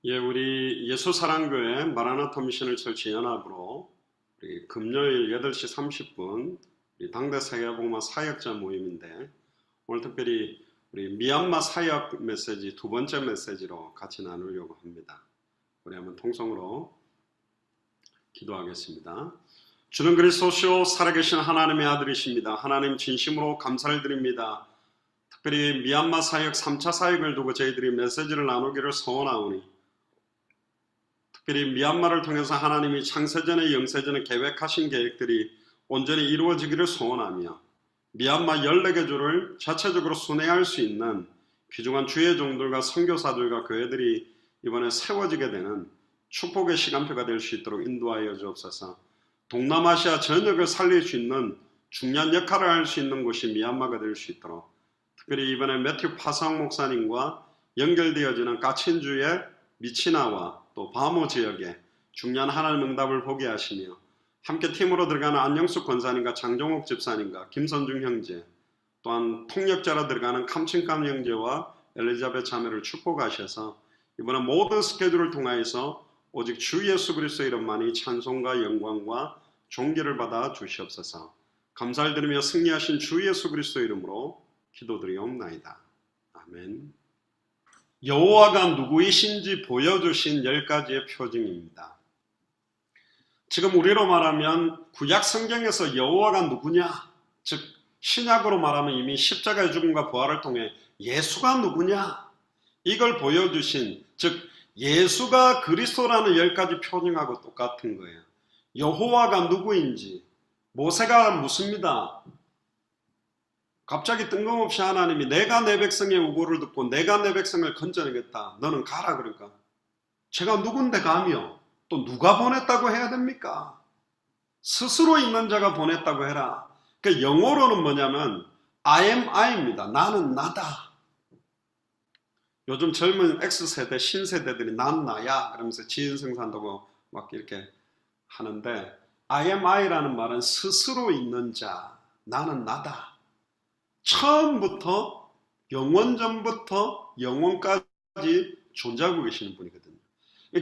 예, 우리 예수사랑교회 마라나타 미션을 철치 연합으로 우리 금요일 8시 30분 우리 당대 세계복음화 사역자 모임인데, 오늘 특별히 우리 미얀마 사역 메시지 두 번째 메시지로 같이 나누려고 합니다. 우리 한번 통성으로 기도하겠습니다. 주는 그리스도시요 살아계신 하나님의 아들이십니다. 하나님 진심으로 감사를 드립니다. 특별히 미얀마 사역 3차 사역을 두고 저희들이 메시지를 나누기를 소원하오니, 특별히 미얀마를 통해서 하나님이 창세전에 영세전에 계획하신 계획들이 온전히 이루어지기를 소원하며, 미얀마 14개 주를 자체적으로 순회할 수 있는 귀중한 주의 종들과 선교사들과 교회들이 이번에 세워지게 되는 축복의 시간표가 될 수 있도록 인도하여 주옵소서. 동남아시아 전역을 살릴 수 있는 중요한 역할을 할 수 있는 곳이 미얀마가 될 수 있도록, 특별히 이번에 매튜 파상 목사님과 연결되어지는 까친주의 미치나와 또 바모 지역에 중요한 하나님 응답을 보게 하시며, 함께 팀으로 들어가는 안영숙 권사님과 장종옥 집사님과 김선중 형제, 또한 통역자로 들어가는 캄칭감 형제와 엘리자벳 자매를 축복하셔서 이번에 모든 스케줄을 통하여서 오직 주 예수 그리스도의 이름만이 찬송과 영광과 존귀를 받아 주시옵소서. 감사를 드리며 승리하신 주 예수 그리스도의 이름으로 기도드리옵나이다. 아멘. 여호와가 누구이신지 보여주신 10가지의 표징입니다. 지금 우리로 말하면 구약 성경에서 여호와가 누구냐, 즉 신약으로 말하면 이미 십자가의 죽음과 부활을 통해 예수가 누구냐, 이걸 보여주신, 즉 예수가 그리스도라는 10가지 표징하고 똑같은 거예요. 여호와가 누구인지, 모세가 묻습니다. 갑자기 뜬금없이 하나님이 내가 내 백성의 우고를 듣고 내가 내 백성을 건져내겠다, 너는 가라. 그러니까 제가 누군데 가며 또 누가 보냈다고 해야 됩니까? 스스로 있는 자가 보냈다고 해라. 그러니까 영어로는 뭐냐면 I am I입니다. 나는 나다. 요즘 젊은 X세대 신세대들이 난 나야 그러면서 지인승산다고 막 이렇게 하는데, I am I라는 말은 스스로 있는 자, 나는 나다. 처음부터 영원전부터 영원까지 존재하고 계시는 분이거든요.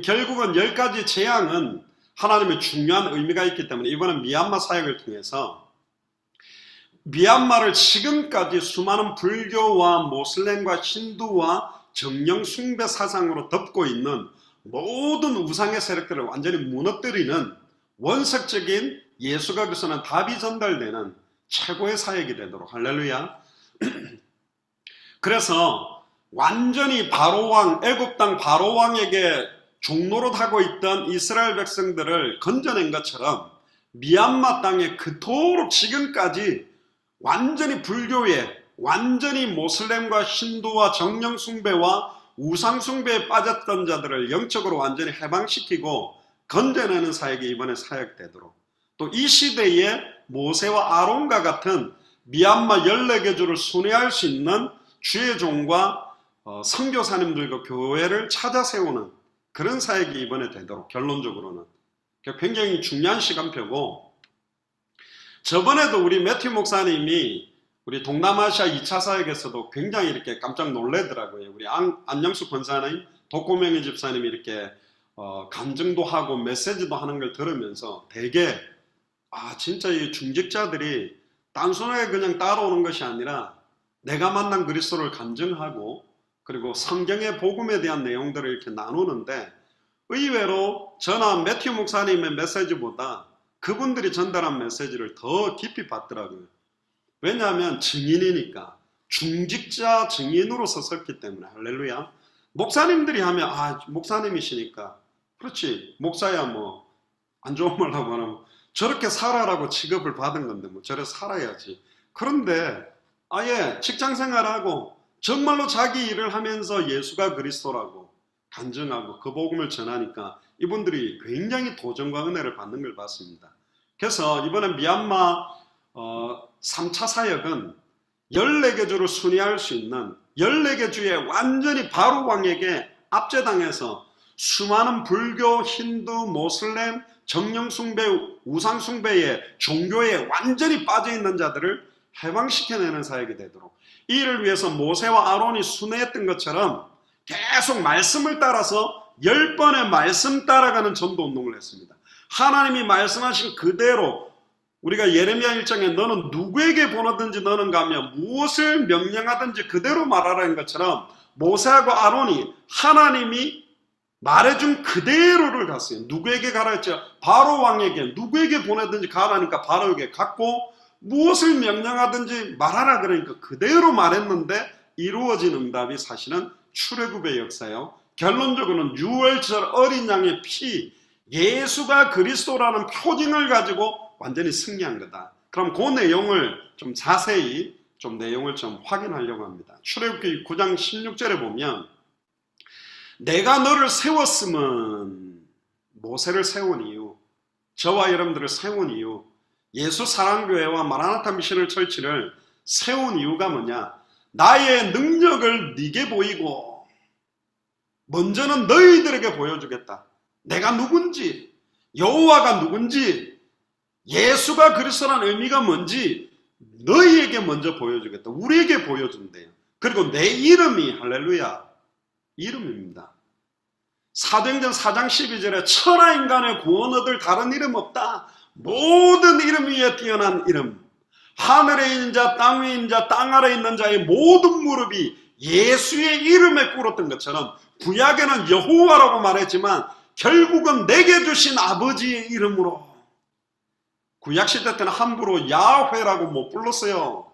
결국은 10가지 재앙은 하나님의 중요한 의미가 있기 때문에 이번엔 미얀마 사역을 통해서 미얀마를 지금까지 수많은 불교와 모슬렘과 힌두와 정령 숭배 사상으로 덮고 있는 모든 우상의 세력들을 완전히 무너뜨리는 원색적인 예수가 그리스도는 답이 전달되는 최고의 사역이 되도록, 할렐루야. 그래서 완전히 바로왕, 애굽 땅 바로왕에게 종노릇하고 있던 이스라엘 백성들을 건져낸 것처럼 미얀마 땅에 그토록 지금까지 완전히 불교에, 완전히 모슬렘과 힌두와 정령 숭배와 우상 숭배에 빠졌던 자들을 영적으로 완전히 해방시키고 건져내는 사역이 이번에 사역되도록, 또 이 시대에 모세와 아론과 같은 미얀마 14개 주를 순회할 수 있는 주의 종과 선교사님들과 교회를 찾아 세우는 그런 사역이 이번에 되도록, 결론적으로는 굉장히 중요한 시간표고, 저번에도 우리 매튜 목사님이 우리 동남아시아 2차 사역에서도 굉장히 이렇게 깜짝 놀래더라고요. 우리 안영수 권사님, 독고명희 집사님이 이렇게 간증도 하고 메시지도 하는 걸 들으면서 되게 진짜 이 중직자들이 단순하게 그냥 따라오는 것이 아니라 내가 만난 그리스도를 간증하고 그리고 성경의 복음에 대한 내용들을 이렇게 나누는데, 의외로 저나 매튜 목사님의 메시지보다 그분들이 전달한 메시지를 더 깊이 받더라고요. 왜냐하면 증인이니까, 중직자 증인으로서 섰기 때문에. 할렐루야. 목사님들이 하면 목사님이시니까 그렇지, 목사야 뭐 안 좋은 말 하고 하면 저렇게 살아라고 취급을 받은 건데 뭐 저래 살아야지. 그런데 아예 직장생활하고 정말로 자기 일을 하면서 예수가 그리스도라고 간증하고 그 복음을 전하니까 이분들이 굉장히 도전과 은혜를 받는 걸 봤습니다. 그래서 이번에 미얀마 3차 사역은 14개 주를 순회할 수 있는 14개 주에 완전히 바로왕에게 압제당해서 수많은 불교, 힌두, 모슬렘, 정령숭배, 우상숭배의 종교에 완전히 빠져있는 자들을 해방시켜내는 사역이 되도록, 이 일을 위해서 모세와 아론이 순회했던 것처럼 계속 말씀을 따라서 10번의 말씀 따라가는 전도운동을 했습니다. 하나님이 말씀하신 그대로 우리가 예레미야 1장에 너는 누구에게 보내든지 너는 가며 무엇을 명령하든지 그대로 말하라는 것처럼 모세하고 아론이 하나님이 말해준 그대로를 갔어요. 누구에게 가라 했죠? 바로 왕에게. 누구에게 보내든지 가라니까 바로에게 갔고, 무엇을 명령하든지 말하라 그러니까 그대로 말했는데 이루어진 응답이 사실은 출애굽의 역사요. 결론적으로는 유월절 어린 양의 피, 예수가 그리스도라는 표징을 가지고 완전히 승리한 거다. 그럼 그 내용을 좀 자세히 내용을 좀 확인하려고 합니다. 출애굽기 9장 16절에 보면 내가 너를 세웠음은, 모세를 세운 이유, 저와 여러분들을 세운 이유, 예수 사랑교회와 마라나타 미션을 철치를 세운 이유가 뭐냐? 나의 능력을 네게 보이고 먼저는 너희들에게 보여주겠다. 내가 누군지, 여호와가 누군지, 예수가 그리스도라는 의미가 뭔지 너희에게 먼저 보여주겠다. 우리에게 보여준대요. 그리고 내 이름이, 할렐루야, 이름입니다. 사도행전 4장 12절에 천하 인간의 구원 얻을 다른 이름 없다. 모든 이름 위에 뛰어난 이름. 하늘에 있는 자, 땅 위에 있는 자, 땅 아래에 있는 자의 모든 무릎이 예수의 이름에 꿇었던 것처럼 구약에는 여호와라고 말했지만 결국은 내게 주신 아버지의 이름으로. 구약시대 때는 함부로 야훼라고 못 불렀어요.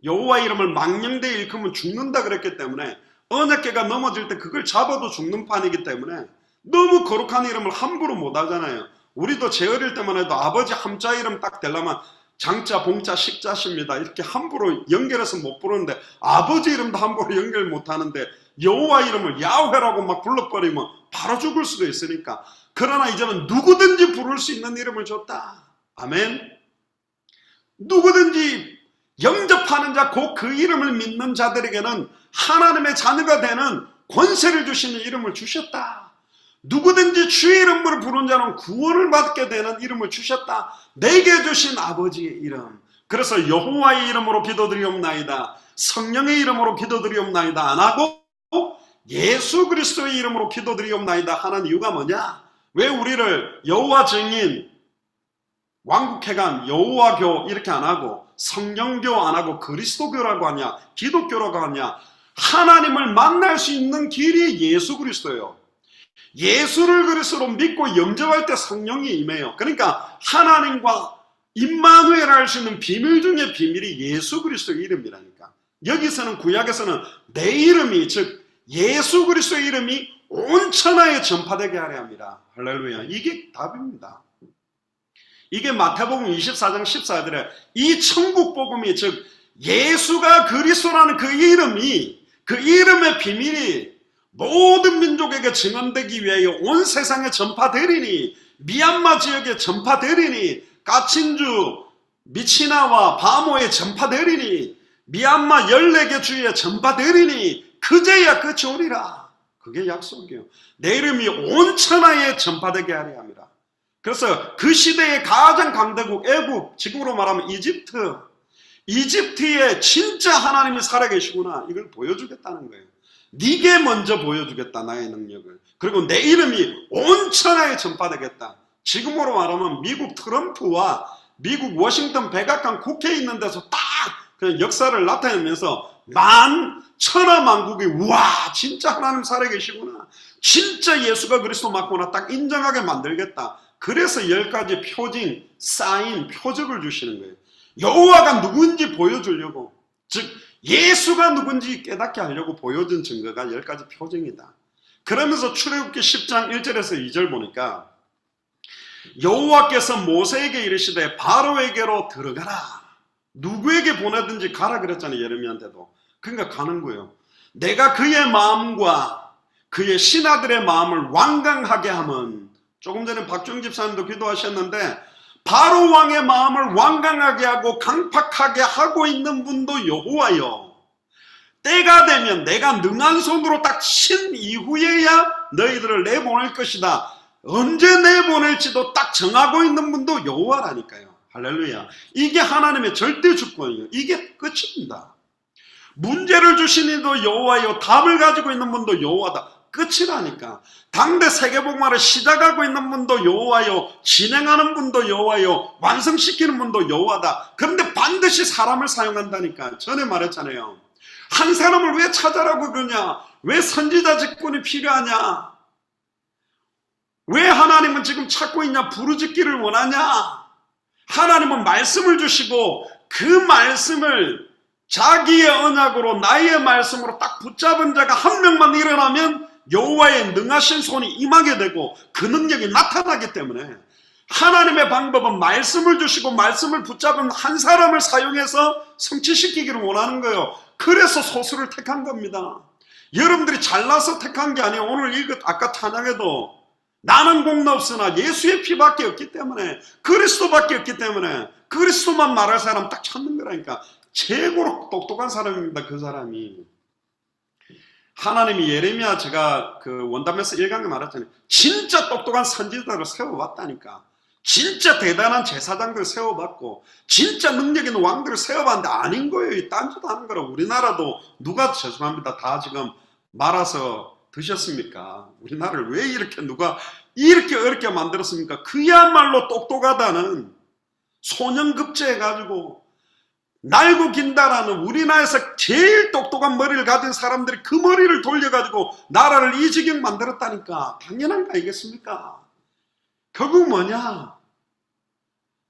여호와 이름을 망령되이 일컫으면 죽는다 그랬기 때문에 언약궤가 넘어질 때 그걸 잡아도 죽는 판이기 때문에 너무 거룩한 이름을 함부로 못 하잖아요. 우리도 제 어릴 때만 해도 아버지 함자 이름 딱 되려면 장자, 봉자, 식자십니다. 이렇게 함부로 연결해서 못 부르는데 아버지 이름도 함부로 연결 못 하는데 여호와 이름을 야훼라고 막 불러버리면 바로 죽을 수도 있으니까. 그러나 이제는 누구든지 부를 수 있는 이름을 줬다. 아멘. 누구든지 영접하는 자, 곧 그 이름을 믿는 자들에게는 하나님의 자녀가 되는 권세를 주시는 이름을 주셨다. 누구든지 주의 이름으로 부른 자는 구원을 받게 되는 이름을 주셨다. 내게 주신 아버지의 이름. 그래서 여호와의 이름으로 기도드리옵나이다, 성령의 이름으로 기도드리옵나이다 안 하고 예수 그리스도의 이름으로 기도드리옵나이다 하는 이유가 뭐냐? 왜 우리를 여호와 증인, 왕국회관, 여호와교 이렇게 안 하고 성령교 안 하고 그리스도교라고 하냐, 기독교라고 하냐? 하나님을 만날 수 있는 길이 예수 그리스도예요. 예수를 그리스도로 믿고 영접할 때 성령이 임해요. 그러니까 하나님과 임마누엘 할 수 있는 비밀 중에 비밀이 예수 그리스도의 이름이라니까. 여기서는 구약에서는 내 이름이, 즉 예수 그리스도의 이름이 온 천하에 전파되게 하려 합니다. 할렐루야. 이게 답입니다. 이게 마태복음 24장 14절에 이 천국 복음이, 즉 예수가 그리스도라는 그 이름이, 그 이름의 비밀이 모든 민족에게 증언되기 위하여 온 세상에 전파되리니, 미얀마 지역에 전파되리니, 까친주, 미치나와 바모에 전파되리니, 미얀마 14개 주에 전파되리니 그제야 끝이 오리라. 그게 약속이에요. 내 이름이 온 천하에 전파되게 하려 합니다. 그래서 그 시대의 가장 강대국 애국, 지금으로 말하면 이집트에 진짜 하나님이 살아계시구나, 이걸 보여주겠다는 거예요. 네게 먼저 보여주겠다, 나의 능력을. 그리고 내 이름이 온 천하에 전파되겠다. 지금으로 말하면 미국 트럼프와 미국 워싱턴 백악관 국회에 있는 데서 딱 그냥 역사를 나타내면서 천하만국이 와, 진짜 하나님 살아계시구나, 진짜 예수가 그리스도 맞구나 딱 인정하게 만들겠다. 그래서 10가지 표징, 사인, 표적을 주시는 거예요. 여호와가 누군지 보여주려고, 즉 예수가 누군지 깨닫게 하려고 보여준 증거가 10가지 표징이다. 그러면서 출애굽기 10장 1절에서 2절 보니까 여호와께서 모세에게 이르시되 바로에게로 들어가라. 누구에게 보내든지 가라 그랬잖아요, 예레미야한테도. 그러니까 가는 거예요. 내가 그의 마음과 그의 신하들의 마음을 완강하게 하면, 조금 전에 박종 집사님도 기도하셨는데 바로 왕의 마음을 완강하게 하고 강팍하게 하고 있는 분도 여호와요. 때가 되면 내가 능한 손으로 딱 친 이후에야 너희들을 내보낼 것이다. 언제 내보낼지도 딱 정하고 있는 분도 여호와라니까요. 할렐루야. 이게 하나님의 절대 주권이에요. 이게 끝입니다. 문제를 주신 이도 여호와요, 답을 가지고 있는 분도 여호와다. 끝이라니까. 당대 세계복음화를 시작하고 있는 분도 여호와요, 진행하는 분도 여호와요, 완성시키는 분도 여호와다. 그런데 반드시 사람을 사용한다니까. 전에 말했잖아요. 한 사람을 왜 찾아라고 그러냐? 왜 선지자 직분이 필요하냐? 왜 하나님은 지금 찾고 있냐? 부르짖기를 원하냐? 하나님은 말씀을 주시고 그 말씀을 자기의 언약으로, 나의 말씀으로 딱 붙잡은 자가 한 명만 일어나면 여호와의 능하신 손이 임하게 되고 그 능력이 나타나기 때문에 하나님의 방법은 말씀을 주시고 말씀을 붙잡은 한 사람을 사용해서 성취시키기를 원하는 거예요. 그래서 소수를 택한 겁니다. 여러분들이 잘나서 택한 게 아니에요. 오늘 이것 아까 찬양에도 나는 공로 없으나 예수의 피밖에 없기 때문에, 그리스도밖에 없기 때문에 그리스도만 말할 사람 딱 찾는 거라니까. 최고로 똑똑한 사람입니다. 그 사람이. 하나님이 예레미야, 제가 그 원담에서 1강에 말했잖아요. 진짜 똑똑한 선지자를 세워봤다니까. 진짜 대단한 제사장들을 세워봤고 진짜 능력 있는 왕들을 세워봤는데 아닌 거예요. 이 딴짓 하는 거라. 우리나라도 누가, 죄송합니다, 다 지금 말아서 드셨습니까? 우리나라를 왜 이렇게 누가 이렇게 어렵게 만들었습니까? 그야말로 똑똑하다는 소년급제해가지고 날고 긴다라는, 우리나라에서 제일 똑똑한 머리를 가진 사람들이 그 머리를 돌려가지고 나라를 이 지경 만들었다니까. 당연한 거 아니겠습니까? 결국 뭐냐?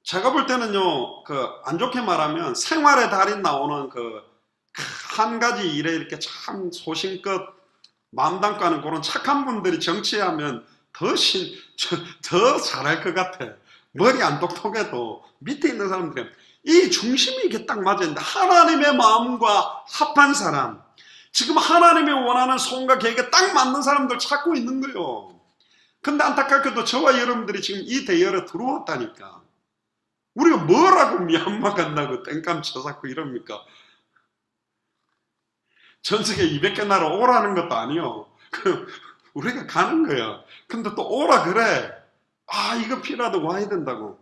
제가 볼 때는요, 안 좋게 말하면 생활의 달인 나오는 한 가지 일에 이렇게 참 소신껏 마음 담고 하는 그런 착한 분들이 정치하면 더 잘할 것 같아. 머리 안 똑똑해도 밑에 있는 사람들이 이 중심이 이게 딱 맞았는데, 하나님의 마음과 합한 사람, 지금 하나님이 원하는 손과 계획에 딱 맞는 사람들 찾고 있는 거예요. 근데 안타깝게도 저와 여러분들이 지금 이 대열에 들어왔다니까. 우리가 뭐라고 미얀마 간다고 땡감 쳐잡고 이럽니까? 전 세계 200개 나라 오라는 것도 아니요. 우리가 가는 거야. 근데 또 오라 그래. 아, 이거 필요하다, 와야 된다고.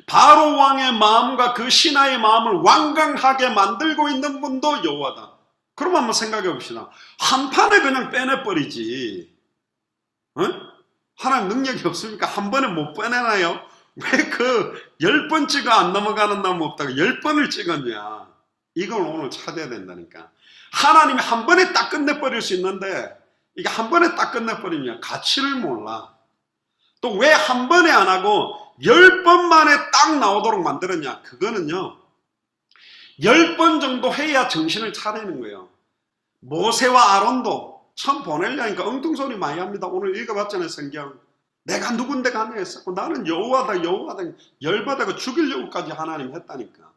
바로 왕의 마음과 그 신하의 마음을 완강하게 만들고 있는 분도 여호와다. 그럼 한번 생각해 봅시다. 한 판에 그냥 빼내버리지. 하나님 능력이 없습니까? 한 번에 못 빼내나요? 왜 10번 찍어 안 넘어가는 놈 없다고 10번을 찍었냐? 이걸 오늘 찾아야 된다니까. 하나님이 한 번에 딱 끝내버릴 수 있는데, 이게 한 번에 딱 끝내버리면 가치를 몰라. 또 왜 한 번에 안 하고 10번 만에 딱 나오도록 만들었냐? 그거는요, 10번 정도 해야 정신을 차리는 거예요. 모세와 아론도 처음 보내려니까 엉뚱소리 많이 합니다. 오늘 읽어봤잖아요, 성경. 내가 누군데 가냐 했었고, 나는 여호와다, 여호와다, 열받아가 죽이려고까지 하나님 했다니까.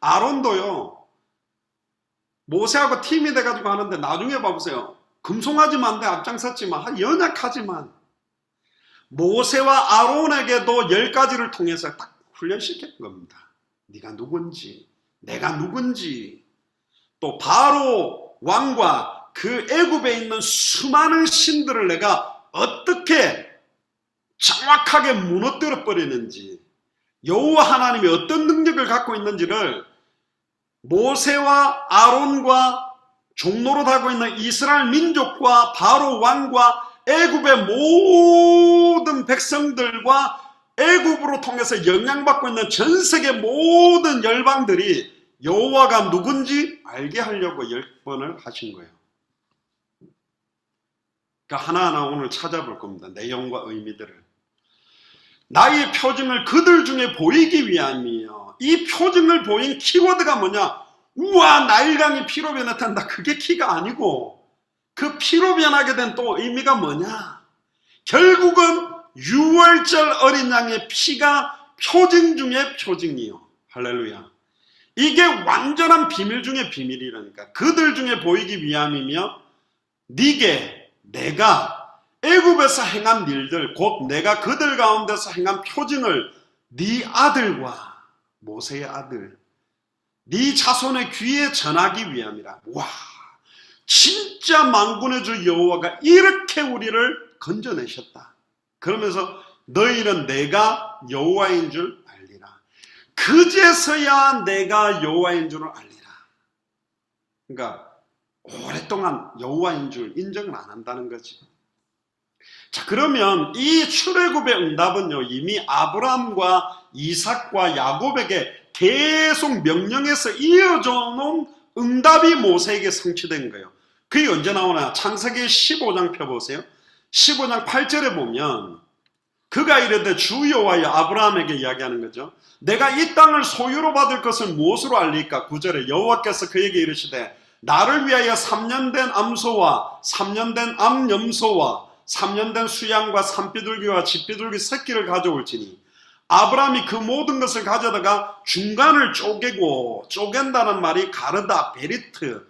아론도요, 모세하고 팀이 돼가지고 하는데 나중에 봐보세요. 금송아지만 돼, 앞장섰지만, 연약하지만 모세와 아론에게도 10가지를 통해서 딱 훈련시킨 겁니다. 네가 누군지, 내가 누군지, 또 바로 왕과 그 애굽에 있는 수많은 신들을 내가 어떻게 정확하게 무너뜨려 버리는지, 여호와 하나님이 어떤 능력을 갖고 있는지를 모세와 아론과 종로로 하고 있는 이스라엘 민족과 바로 왕과 애굽의 모든 백성들과 애굽으로 통해서 영향받고 있는 전 세계 모든 열방들이 여호와가 누군지 알게 하려고 10번을 하신 거예요. 그러니까 하나하나 오늘 찾아볼 겁니다. 내용과 의미들을. 나의 표징을 그들 중에 보이기 위함이에요. 이 표징을 보인 키워드가 뭐냐? 우와, 나일강이 피로 변했단다. 그게 키가 아니고, 그 피로 변하게 된 또 의미가 뭐냐? 결국은 6월절 어린 양의 피가 표징 중에 표징이요. 할렐루야. 이게 완전한 비밀 중에 비밀이라니까. 그들 중에 보이기 위함이며, 네게 내가 애굽에서 행한 일들, 곧 내가 그들 가운데서 행한 표징을 네 아들과 모세의 아들, 네 자손의 귀에 전하기 위함이라. 와, 진짜 만군의 주 여호와가 이렇게 우리를 건져내셨다. 그러면서 너희는 내가 여호와인 줄 알리라. 그제서야 내가 여호와인 줄을 알리라. 그러니까 오랫동안 여호와인 줄 인정을 안 한다는 거지. 자, 그러면 이 출애굽의 응답은요, 이미 아브라함과 이삭과 야곱에게 계속 명령해서 이어져 놓은 응답이 모세에게 성취된 거예요. 그게 언제 나오나? 창세기 15장 펴보세요. 15장 8절에 보면 그가 이르되 주 여호와여, 아브라함에게 이야기하는 거죠. 내가 이 땅을 소유로 받을 것을 무엇으로 알리까? 9절에 여호와께서 그에게 이르시되 나를 위하여 3년 된 암소와 3년 된 암염소와 3년 된 수양과 산비둘기와 집비둘기 새끼를 가져올지니, 아브라함이 그 모든 것을 가져다가 중간을 쪼개고, 쪼갠다는 말이 가르다, 베리트,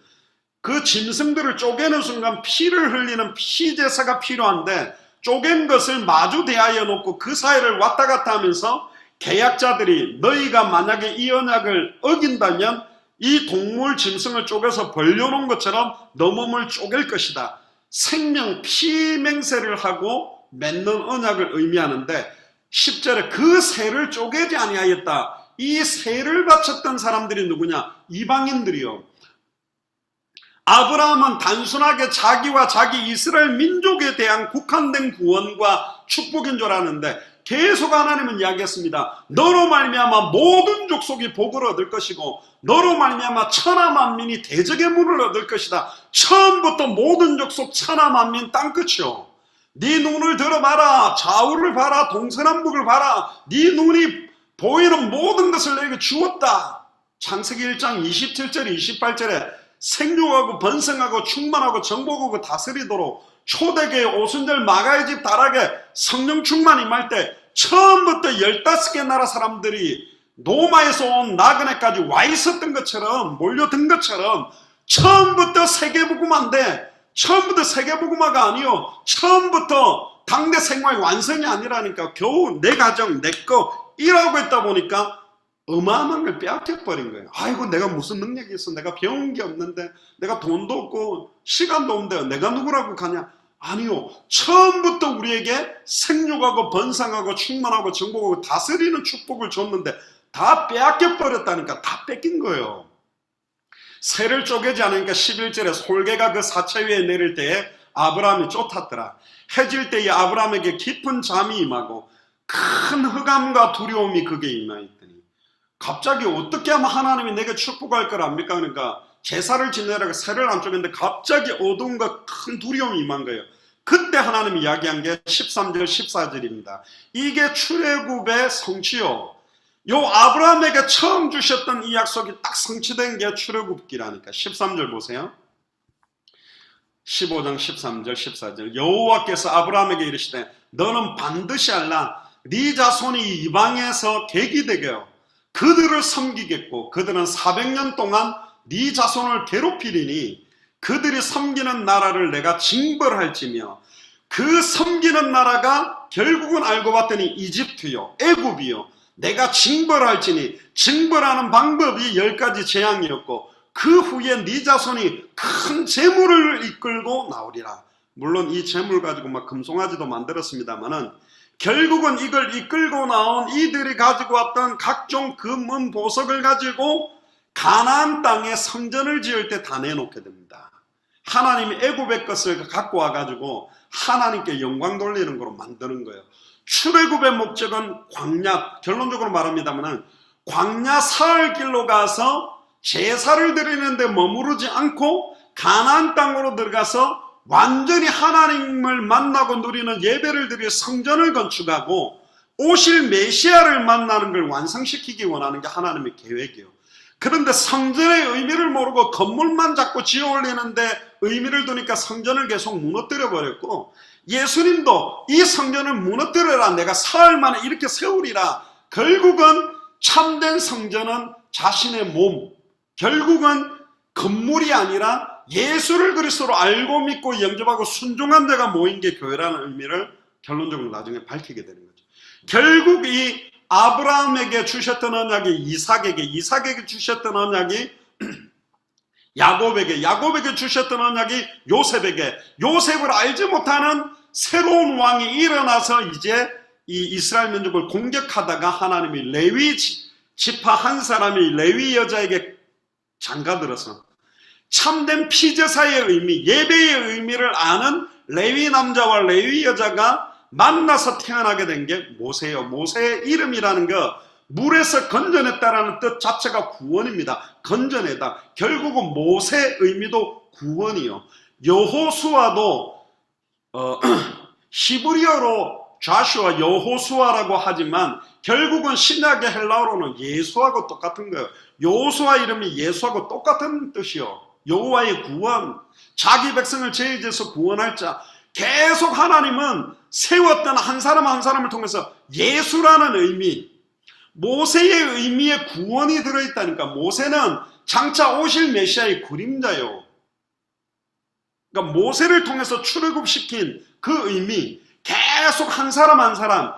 그 짐승들을 쪼개는 순간 피를 흘리는 피제사가 필요한데, 쪼갠 것을 마주 대하여 놓고 그 사이를 왔다 갔다 하면서 계약자들이 너희가 만약에 이 언약을 어긴다면 이 동물 짐승을 쪼개서 벌려놓은 것처럼 너 몸을 쪼갤 것이다. 생명 피 맹세를 하고 맺는 언약을 의미하는데, 10절에 그 새를 쪼개지 아니하였다. 이 새를 바쳤던 사람들이 누구냐? 이방인들이요. 아브라함은 단순하게 자기와 자기 이스라엘 민족에 대한 국한된 구원과 축복인 줄 아는데, 계속 하나님은 이야기했습니다. 너로 말미암아 모든 족속이 복을 얻을 것이고 너로 말미암아 천하 만민이 대적의 문을 얻을 것이다. 처음부터 모든 족속 천하 만민 땅끝이요. 네 눈을 들어봐라. 좌우를 봐라. 동서남북을 봐라. 네 눈이 보이는 모든 것을 내게 주었다. 창세기 1장 27절 28절에 생육하고 번성하고 충만하고 정복하고 다스리도록 초대교회 오순절 마가의 집 다락에 성령 충만 임할 때 처음부터 15개 나라 사람들이 로마에서 온 나그네까지 와 있었던 것처럼, 몰려든 것처럼 처음부터 세계복음화인데, 처음부터 세계복음화가 아니요, 처음부터 당대 생활 완성이 아니라니까. 겨우 내 가정 내 거 이라고 했다 보니까 어마어마한 걸 빼앗겨버린 거예요. 아이고, 내가 무슨 능력이 있어. 내가 배운 게 없는데, 내가 돈도 없고 시간도 없는데 내가 누구라고 가냐. 아니요, 처음부터 우리에게 생육하고 번성하고 충만하고 정복하고 다스리는 축복을 줬는데 다 빼앗겨버렸다니까. 다 뺏긴 거예요. 새를 쪼개지 않으니까 11절에 솔개가 그 사체 위에 내릴 때에 아브라함이 쫓았더라. 해질 때에 아브라함에게 깊은 잠이 임하고 큰 흑암과 두려움이 그게 임하였더니, 갑자기 어떻게 하면 하나님이 내게 축복할 걸 압니까? 그러니까 제사를 지내라고 새를 안 쪼갰는데 갑자기 어두움과 큰 두려움이 임한 거예요. 그때 하나님이 이야기한 게 13절 14절입니다. 이게 출애굽의 성취요. 요 아브라함에게 처음 주셨던 이 약속이 딱 성취된 게 출애굽기라니까. 13절 보세요. 15장 13절 14절 여호와께서 아브라함에게 이르시되 너는 반드시 알라. 네 자손이 이방에서 객이 되게 하여 그들을 섬기겠고 그들은 400년 동안 네 자손을 괴롭히리니 그들이 섬기는 나라를 내가 징벌할지며, 그 섬기는 나라가 결국은 알고 봤더니 이집트요, 애굽이요. 내가 징벌할지니, 징벌하는 방법이 10가지 재앙이었고 그 후에 네 자손이 큰 재물을 이끌고 나오리라. 물론 이 재물 가지고 막 금송아지도 만들었습니다만은 결국은 이걸 이끌고 나온 이들이 가지고 왔던 각종 금은 보석을 가지고 가나안 땅에 성전을 지을 때 다 내놓게 됩니다. 하나님이 애굽의 것을 갖고 와가지고 하나님께 영광 돌리는 거로 만드는 거예요. 출애굽의 목적은 광야, 결론적으로 말합니다만 광야 사흘 길로 가서 제사를 드리는데 머무르지 않고 가나안 땅으로 들어가서 완전히 하나님을 만나고 누리는 예배를 드릴 성전을 건축하고 오실 메시아를 만나는 걸 완성시키기 원하는 게 하나님의 계획이에요. 그런데 성전의 의미를 모르고 건물만 자꾸 지어 올리는데 의미를 두니까 성전을 계속 무너뜨려 버렸고, 예수님도 이 성전을 무너뜨려라, 내가 사흘 만에 이렇게 세우리라. 결국은 참된 성전은 자신의 몸, 결국은 건물이 아니라 예수를 그리스도로 알고 믿고 영접하고 순종한 자가 모인 게 교회라는 의미를 결론적으로 나중에 밝히게 되는 거죠. 결국 이 아브라함에게 주셨던 언약이 이삭에게 주셨던 언약이 야곱에게 주셨던 언약이 요셉에게, 요셉을 알지 못하는 새로운 왕이 일어나서 이제 이 이스라엘 민족을 공격하다가 하나님이 레위 지파 한 사람이 레위 여자에게 장가들어서 참된 피제사의 의미, 예배의 의미를 아는 레위 남자와 레위 여자가 만나서 태어나게 된 게 모세예요. 모세의 이름이라는 거, 물에서 건져냈다라는 뜻 자체가 구원입니다. 건져내다. 결국은 모세의 의미도 구원이요. 여호수아도 히브리어로 좌슈아, 여호수아라고 하지만 결국은 신약의 헬라어로는 예수하고 똑같은 거예요. 여호수아 이름이 예수하고 똑같은 뜻이요. 여호와의 구원, 자기 백성을 죄에서 구원할 자. 계속 하나님은 세웠던 한 사람 한 사람을 통해서 예수라는 의미, 모세의 의미에 구원이 들어있다니까. 모세는 장차 오실 메시아의 그림자요. 그러니까 모세를 통해서 출애굽시킨 그 의미, 계속 한 사람 한 사람,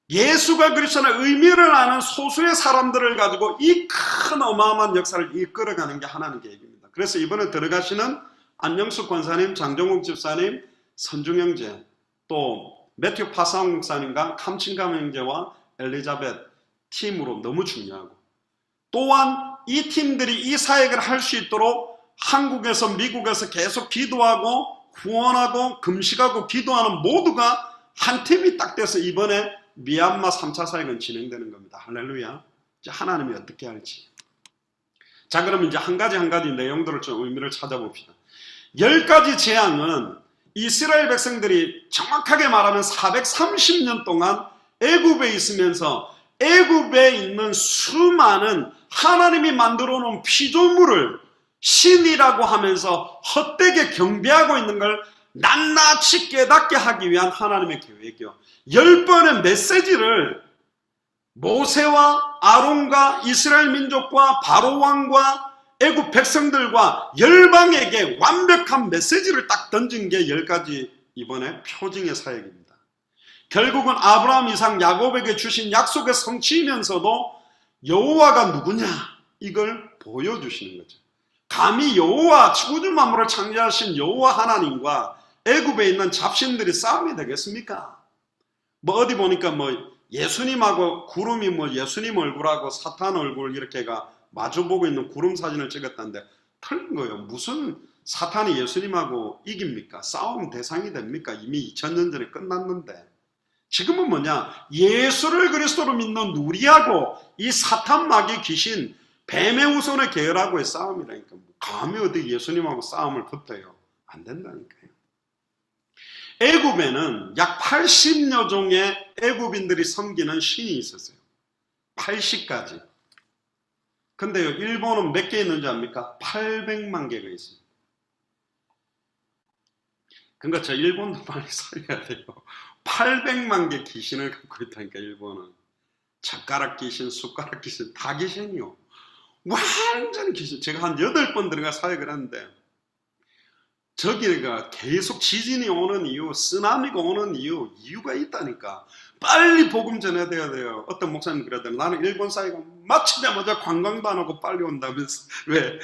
예수가 그리스도의 의미를 아는 소수의 사람들을 가지고 이 큰 어마어마한 역사를 이끌어가는 게 하나님 계획입니다. 그래서 이번에 들어가시는 안영숙 권사님, 장정욱 집사님, 선중형제, 또 매튜 파사옹 목사님과 감친감 형제와 엘리자벳 팀으로 너무 중요하고, 또한 이 팀들이 이 사역을 할 수 있도록 한국에서 미국에서 계속 기도하고 후원하고 금식하고 기도하는 모두가 한 팀이 딱 돼서 이번에 미얀마 3차 사역은 진행되는 겁니다. 할렐루야. 이제 하나님이 어떻게 할지. 자, 그럼 이제 한 가지 내용들을 좀 의미를 찾아봅시다. 10가지 재앙은 이스라엘 백성들이 정확하게 말하면 430년 동안 애굽에 있으면서 애굽에 있는 수많은 하나님이 만들어 놓은 피조물을 신이라고 하면서 헛되게 경배하고 있는 걸 낱낱이 깨닫게 하기 위한 하나님의 계획이요. 10번의 메시지를 모세와 아론과 이스라엘 민족과 바로 왕과 애굽 백성들과 열방에게 완벽한 메시지를 딱 던진 게 10가지 이번에 표징의 사역입니다. 결국은 아브라함, 이삭, 야곱에게 주신 약속의 성취이면서도 여호와가 누구냐 이걸 보여주시는 거죠. 감히 여호와 우주 만물을 창조하신 여호와 하나님과 애굽에 있는 잡신들이 싸움이 되겠습니까? 뭐 어디 보니까 뭐 예수님하고 구름이 뭐 예수님 얼굴하고 사탄 얼굴 이렇게가 마주보고 있는 구름 사진을 찍었다는데 틀린 거예요. 무슨 사탄이 예수님하고 이깁니까? 싸움 대상이 됩니까? 이미 2000년 전에 끝났는데. 지금은 뭐냐? 예수를 그리스도로 믿는 우리하고 이 사탄 마귀 귀신 뱀의 후손의 계열하고의 싸움이라니까. 감히 어디 예수님하고 싸움을 붙어요? 안 된다니까요. 애굽에는 약 80여 종의 애굽인들이 섬기는 신이 있었어요. 80가지. 근데요, 일본은 몇 개 있는지 압니까? 800만 개가 있습니다. 그러니까 저 일본도 빨리 살려야 돼요. 800만 개 귀신을 갖고 있다니까, 일본은. 젓가락 귀신, 숟가락 귀신, 다 귀신이요. 완전히 귀신. 제가 한 8번 들어가 사역을 하는데, 저기가 계속 지진이 오는 이유, 쓰나미가 오는 이유가 있다니까. 빨리 복음 전해야 돼요. 어떤 목사님 그러더니 나는 일본 사회가 마치자마자 관광도 안 하고 빨리 온다면서. 왜?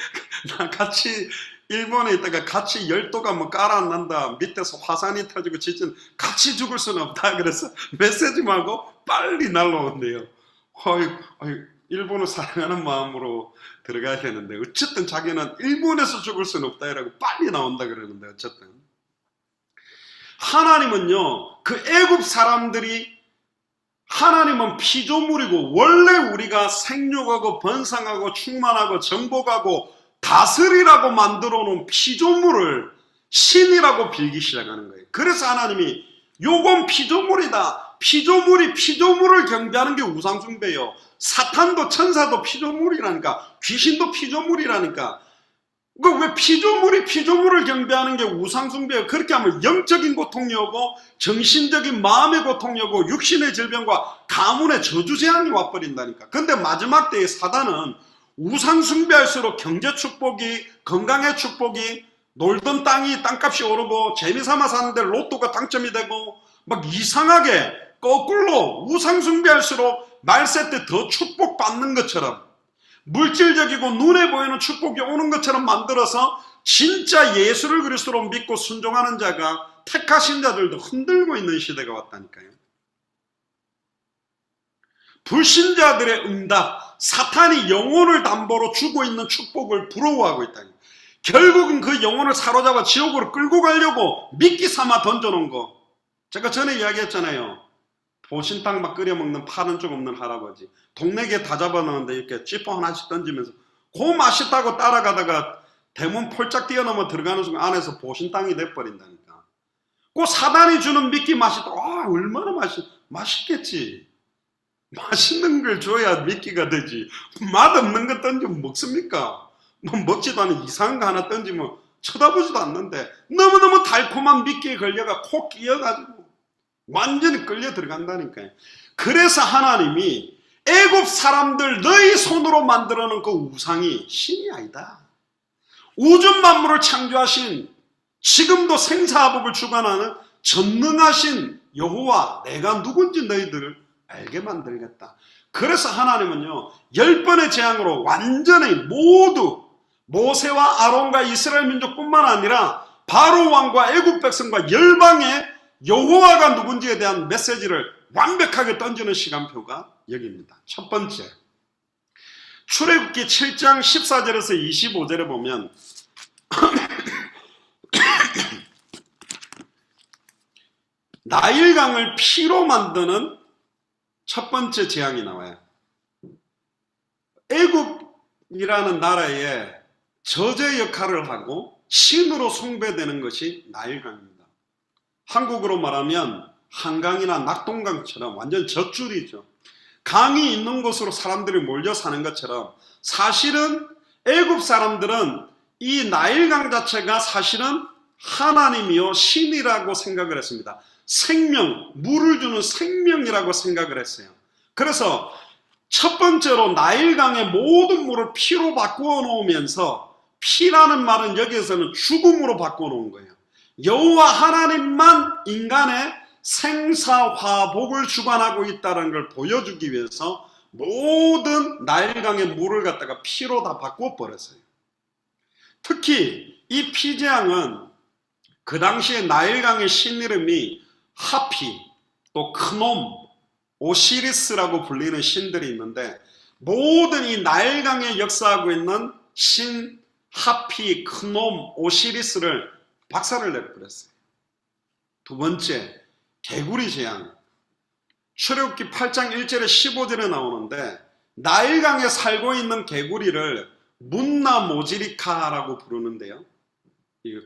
나 같이 일본에 있다가 같이 열도가 뭐 깔아난다, 밑에서 화산이 터지고 지진, 같이 죽을 수는 없다. 그래서 메시지만 하고 빨리 날라온대요. 일본을 사랑하는 마음으로 들어가야 되는데 어쨌든 자기는 일본에서 죽을 수는 없다 이라고 빨리 나온다 그러는데, 어쨌든 하나님은요, 그 애굽 사람들이, 하나님은 피조물이고 원래 우리가 생육하고 번성하고 충만하고 정복하고 다스리라고 만들어 놓은 피조물을 신이라고 빌기 시작하는 거예요. 그래서 하나님이 요건 피조물이다. 피조물이 피조물을 경배하는 게 우상숭배예요. 사탄도 천사도 피조물이라니까. 귀신도 피조물이라니까. 왜 피조물이 피조물을 경배하는 게 우상숭배예요? 그렇게 하면 영적인 고통이 오고 정신적인 마음의 고통이 오고 육신의 질병과 가문의 저주재앙이 와버린다니까. 근데 마지막 때의 사단은 우상숭배할수록 경제 축복이, 건강의 축복이, 놀던 땅이 땅값이 오르고 재미삼아 사는데 로또가 당첨이 되고 막 이상하게 거꾸로 우상숭배할수록 말세 때 더 축복받는 것처럼, 물질적이고 눈에 보이는 축복이 오는 것처럼 만들어서 진짜 예수를 그리스도로 믿고 순종하는 자가, 택하신 자들도 흔들고 있는 시대가 왔다니까요. 불신자들의 응답, 사탄이 영혼을 담보로 주고 있는 축복을 부러워하고 있다니까요. 결국은 그 영혼을 사로잡아 지옥으로 끌고 가려고 미끼 삼아 던져놓은 거. 제가 전에 이야기했잖아요. 보신탕 막 끓여 먹는 파는 쪽 없는 할아버지. 동네 개 다 잡아놓는데 이렇게 찌포 하나씩 던지면서 고 맛있다고 따라가다가 대문 폴짝 뛰어넘어 들어가는 순간 안에서 보신탕이 돼버린다니까. 그 사단이 주는 미끼 맛있다. 얼마나 맛있겠지. 맛있는 걸 줘야 미끼가 되지. 맛없는 거 던지면 먹습니까? 뭐 먹지도 않은 이상한 거 하나 던지면 쳐다보지도 않는데 너무너무 달콤한 미끼에 걸려가 콕 끼어가지고 완전히 끌려 들어간다니까요. 그래서 하나님이 애굽 사람들 너희 손으로 만들어 놓은 그 우상이 신이 아니다. 우주 만물을 창조하신 지금도 생사화복을 주관하는 전능하신 여호와 내가 누군지 너희들을 알게 만들겠다. 그래서 하나님은요 10번의 재앙으로 완전히 모두 모세와 아론과 이스라엘 민족뿐만 아니라 바로 왕과 애굽 백성과 열방에 여호와가 누군지에 대한 메시지를 완벽하게 던지는 시간표가 여기입니다. 첫 번째, 출애굽기 7장 14절에서 25절에 보면 나일강을 피로 만드는 첫 번째 재앙이 나와요. 애굽이라는 나라에 저제 역할을 하고 신으로 숭배되는 것이 나일강입니다. 한국으로 말하면 한강이나 낙동강처럼 완전 젖줄이죠. 강이 있는 곳으로 사람들이 몰려 사는 것처럼 사실은 애굽 사람들은 이 나일강 자체가 사실은 하나님이요 신이라고 생각을 했습니다. 생명, 물을 주는 생명이라고 생각을 했어요. 그래서 첫 번째로 나일강의 모든 물을 피로 바꾸어 놓으면서 피라는 말은 여기에서는 죽음으로 바꾸어 놓은 거예요. 여호와 하나님만 인간의 생사화복을 주관하고 있다는 걸 보여주기 위해서 모든 나일강의 물을 갖다가 피로 다 바꾸어 버렸어요. 특히 이 피재앙은 그 당시에 나일강의 신 이름이 하피, 또 크놈, 오시리스라고 불리는 신들이 있는데 모든 이 나일강에 역사하고 있는 신 하피, 크놈, 오시리스를 박살을 내버렸어요. 두 번째, 개구리 재앙. 출애굽기 8장 1절에 15절에 나오는데 나일강에 살고 있는 개구리를 문나 모지리카라고 부르는데요.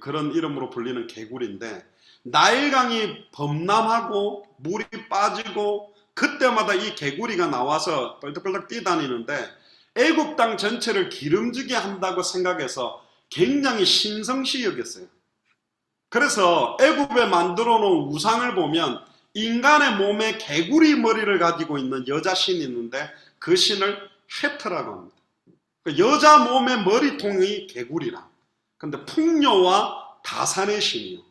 그런 이름으로 불리는 개구리인데 나일강이 범람하고 물이 빠지고 그때마다 이 개구리가 나와서 뻘떡뻘떡 뛰다니는데 애굽 땅 전체를 기름지게 한다고 생각해서 굉장히 신성시 여겼어요. 그래서 애굽에 만들어 놓은 우상을 보면 인간의 몸에 개구리 머리를 가지고 있는 여자 신이 있는데 그 신을 헤트라고 합니다. 여자 몸의 머리통이 개구리라. 근데 풍요와 다산의 신이요.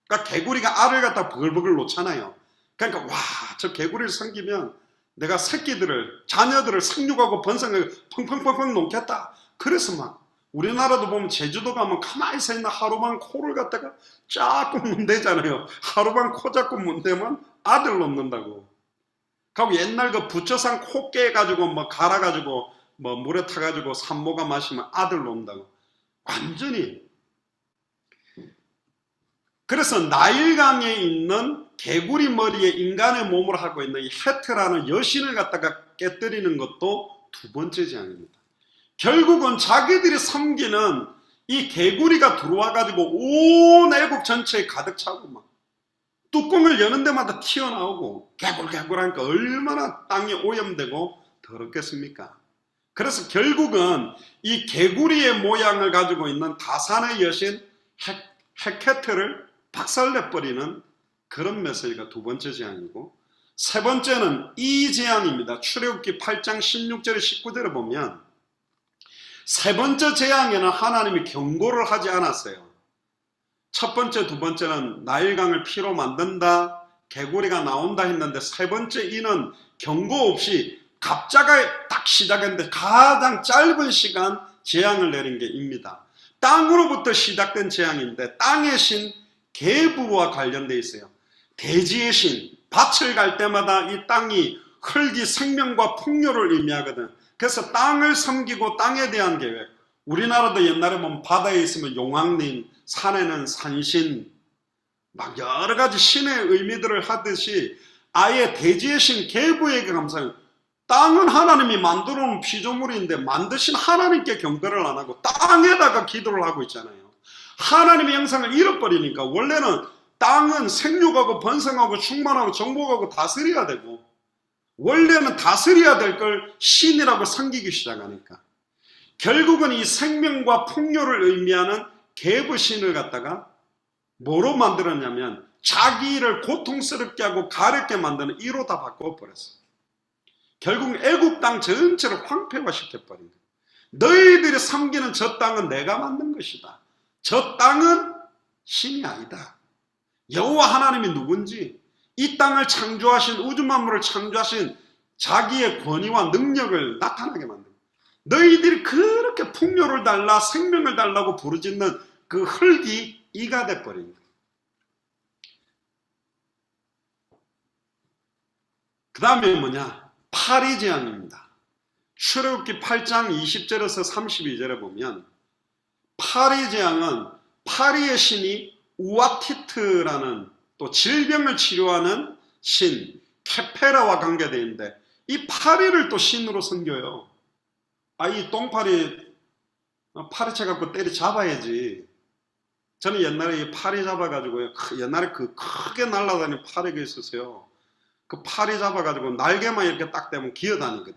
그러니까 개구리가 알을 갖다 버글버글 놓잖아요. 그러니까 와, 저 개구리를 섬기면 내가 새끼들을, 자녀들을 생육하고 번성을 펑펑펑펑 놓겠다. 그래서 막 우리나라도 보면 제주도 가면 가만히 서 있는 하루만 코를 갖다가 자꾸 문대잖아요. 하루만 코 잡고 문대면 아들 놓는다고. 그리고 옛날 그 부처산 코 깨가지고 뭐 갈아가지고 뭐 물에 타가지고 산모가 마시면 아들 놓는다고. 완전히. 그래서 나일강에 있는 개구리 머리에 인간의 몸을 하고 있는 이 헤트라는 여신을 갖다가 깨뜨리는 것도 두 번째 재앙입니다. 결국은 자기들이 섬기는 이 개구리가 들어와 가지고 온 애국 전체에 가득 차고 막 뚜껑을 여는 데마다 튀어나오고 개굴개굴 하니까 얼마나 땅이 오염되고 더럽겠습니까? 그래서 결국은 이 개구리의 모양을 가지고 있는 다산의 여신 헤케트를 박살내버리는 그런 메시지가 두 번째 재앙이고, 세 번째는 이 재앙입니다. 출애굽기 8장 16절에 19절에 보면 세 번째 재앙에는 하나님이 경고를 하지 않았어요. 첫 번째, 두 번째는 나일강을 피로 만든다, 개구리가 나온다 했는데 세 번째 이는 경고 없이 갑자기 딱 시작했는데 가장 짧은 시간 재앙을 내린 게 입니다. 땅으로부터 시작된 재앙인데 땅의 신 계부와 관련되어 있어요. 대지의 신, 밭을 갈 때마다 이 땅이 흙이 생명과 풍요를 의미하거든. 그래서 땅을 섬기고 땅에 대한 계획, 우리나라도 옛날에 보면 바다에 있으면 용왕님, 산에는 산신, 막 여러 가지 신의 의미들을 하듯이 아예 대지의 신 계부에게 감사해요. 땅은 하나님이 만들어 놓은 피조물인데 만드신 하나님께 경배를 안 하고 땅에다가 기도를 하고 있잖아요. 하나님의 형상을 잃어버리니까 원래는 땅은 생육하고 번성하고 충만하고 정복하고 다스려야 되고 원래는 다스려야 될 걸 신이라고 섬기기 시작하니까 결국은 이 생명과 풍요를 의미하는 계부신을 갖다가 뭐로 만들었냐면 자기를 고통스럽게 하고 가렵게 만드는 이로 다 바꿔버렸어요. 결국 애국 땅 전체를 황폐화시켜버린 거예요. 너희들이 섬기는 저 땅은 내가 만든 것이다. 저 땅은 신이 아니다. 여호와 하나님이 누군지 이 땅을 창조하신 우주 만물을 창조하신 자기의 권위와 능력을 나타나게 만든 거예요. 너희들이 그렇게 풍요를 달라 생명을 달라고 부르짖는 그 흙이 이가 돼버린 거예요. 그 다음에 뭐냐? 파리재앙입니다. 출애굽기 8장 20절에서 32절에 보면 파리재앙은 파리의 신이 우아티트라는 또 질병을 치료하는 신 케페라와 관계되어 있는데 이 파리를 또 신으로 섬겨요. 이 똥파리 파리채 갖고 때려 잡아야지. 저는 옛날에 이 파리 잡아가지고요. 옛날에 그 크게 날아다니는 파리가 있었어요. 그 파리 잡아가지고 날개만 이렇게 딱 대면 기어다니거든.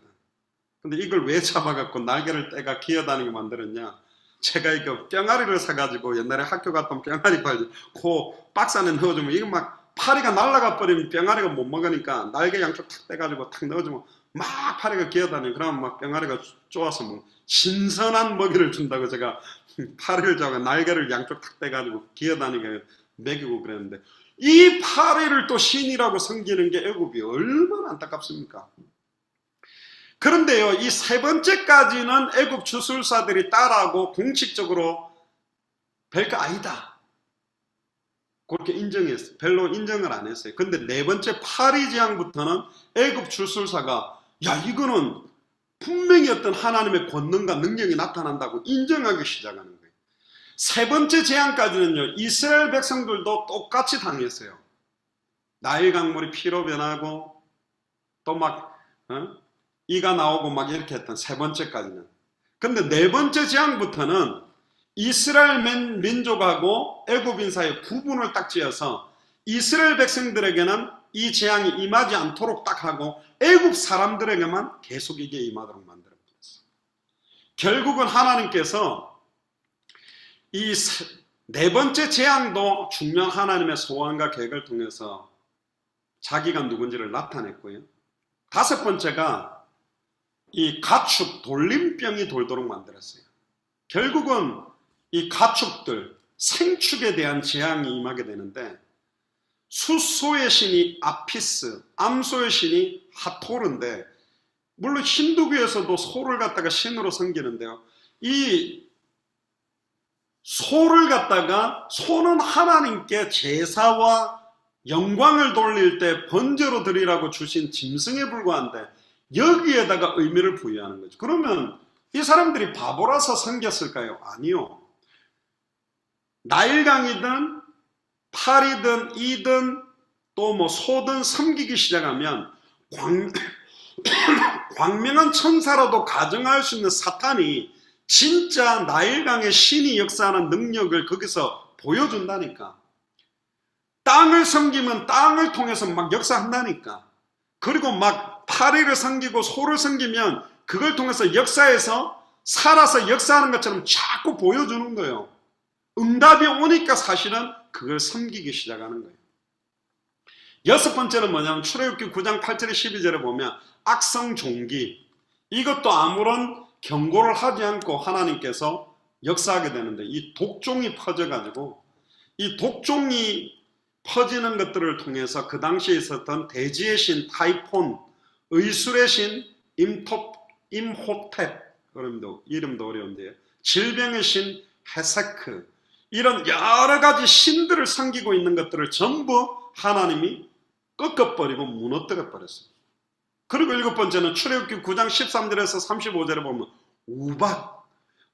근데 이걸 왜 잡아갖고 날개를 떼가 기어다니게 만들었냐? 제가 이거 뿅아리를 사가지고 옛날에 학교 갔던 뿅아리 팔지 그 박스 안에 넣어주면 이거 막 파리가 날아가 버리면 뿅아리가 못 먹으니까 날개 양쪽 탁 떼가지고 탁 넣어주면 막 파리가 기어다니고 그러면 막 뿅아리가 쪼아서 뭐 신선한 먹이를 준다고 제가 파리를 잡아 날개를 양쪽 탁 떼가지고 기어다니게 먹이고 그랬는데 이 파리를 또 신이라고 섬기는 게 애굽이 얼마나 안타깝습니까? 그런데요, 이 세 번째까지는 애굽 주술사들이 따라하고 공식적으로 별거 아니다. 그렇게 인정했어요. 별로 인정을 안 했어요. 근데 네 번째 파리재앙부터는 애굽 주술사가 야 이거는 분명히 어떤 하나님의 권능과 능력이 나타난다고 인정하기 시작하는 거예요. 세 번째 재앙까지는요, 이스라엘 백성들도 똑같이 당했어요. 나일 강물이 피로 변하고 또 막 이가 나오고 막 이렇게 했던 세 번째까지는. 근데 네 번째 재앙부터는 이스라엘 민족하고 애굽인 사이에 구분을 딱 지어서 이스라엘 백성들에게는 이 재앙이 임하지 않도록 딱 하고 애굽 사람들에게만 계속 이게 임하도록 만들어버렸어요. 결국은 하나님께서 이 네 번째 재앙도 중요한 하나님의 소원과 계획을 통해서 자기가 누군지를 나타냈고요. 다섯 번째가 이 가축 돌림병이 돌도록 만들었어요. 결국은 이 가축들 생축에 대한 재앙이 임하게 되는데 숫소의 신이 아피스, 암소의 신이 하토르인데 물론 힌두교에서도 소를 갖다가 신으로 섬기는데요. 이 소를 갖다가 소는 하나님께 제사와 영광을 돌릴 때 번제로 드리라고 주신 짐승에 불과한데 여기에다가 의미를 부여하는 거죠. 그러면 이 사람들이 바보라서 섬겼을까요? 아니요. 나일강이든 파리든 이든 또 뭐 소든 섬기기 시작하면 광명한 천사라도 가정할 수 있는 사탄이 진짜 나일강의 신이 역사하는 능력을 거기서 보여준다니까. 땅을 섬기면 땅을 통해서 막 역사한다니까. 그리고 막 파리를 섬기고 소를 섬기면 그걸 통해서 역사에서 살아서 역사하는 것처럼 자꾸 보여주는 거예요. 응답이 오니까 사실은 그걸 섬기기 시작하는 거예요. 여섯 번째는 뭐냐면 출애굽기 9장 8절에 12절에 보면 악성 종기, 이것도 아무런 경고를 하지 않고 하나님께서 역사하게 되는데 이 독종이 퍼져가지고 이 독종이 퍼지는 것들을 통해서 그 당시에 있었던 대지의 신 타이폰, 의술의 신 임호텝, 이름도 어려운데요. 질병의 신 헤세크, 이런 여러 가지 신들을 섬기고 있는 것들을 전부 하나님이 꺾어버리고 무너뜨려 버렸어요. 그리고 일곱 번째는 출애굽기 9장 13절에서 35절에 보면 우박,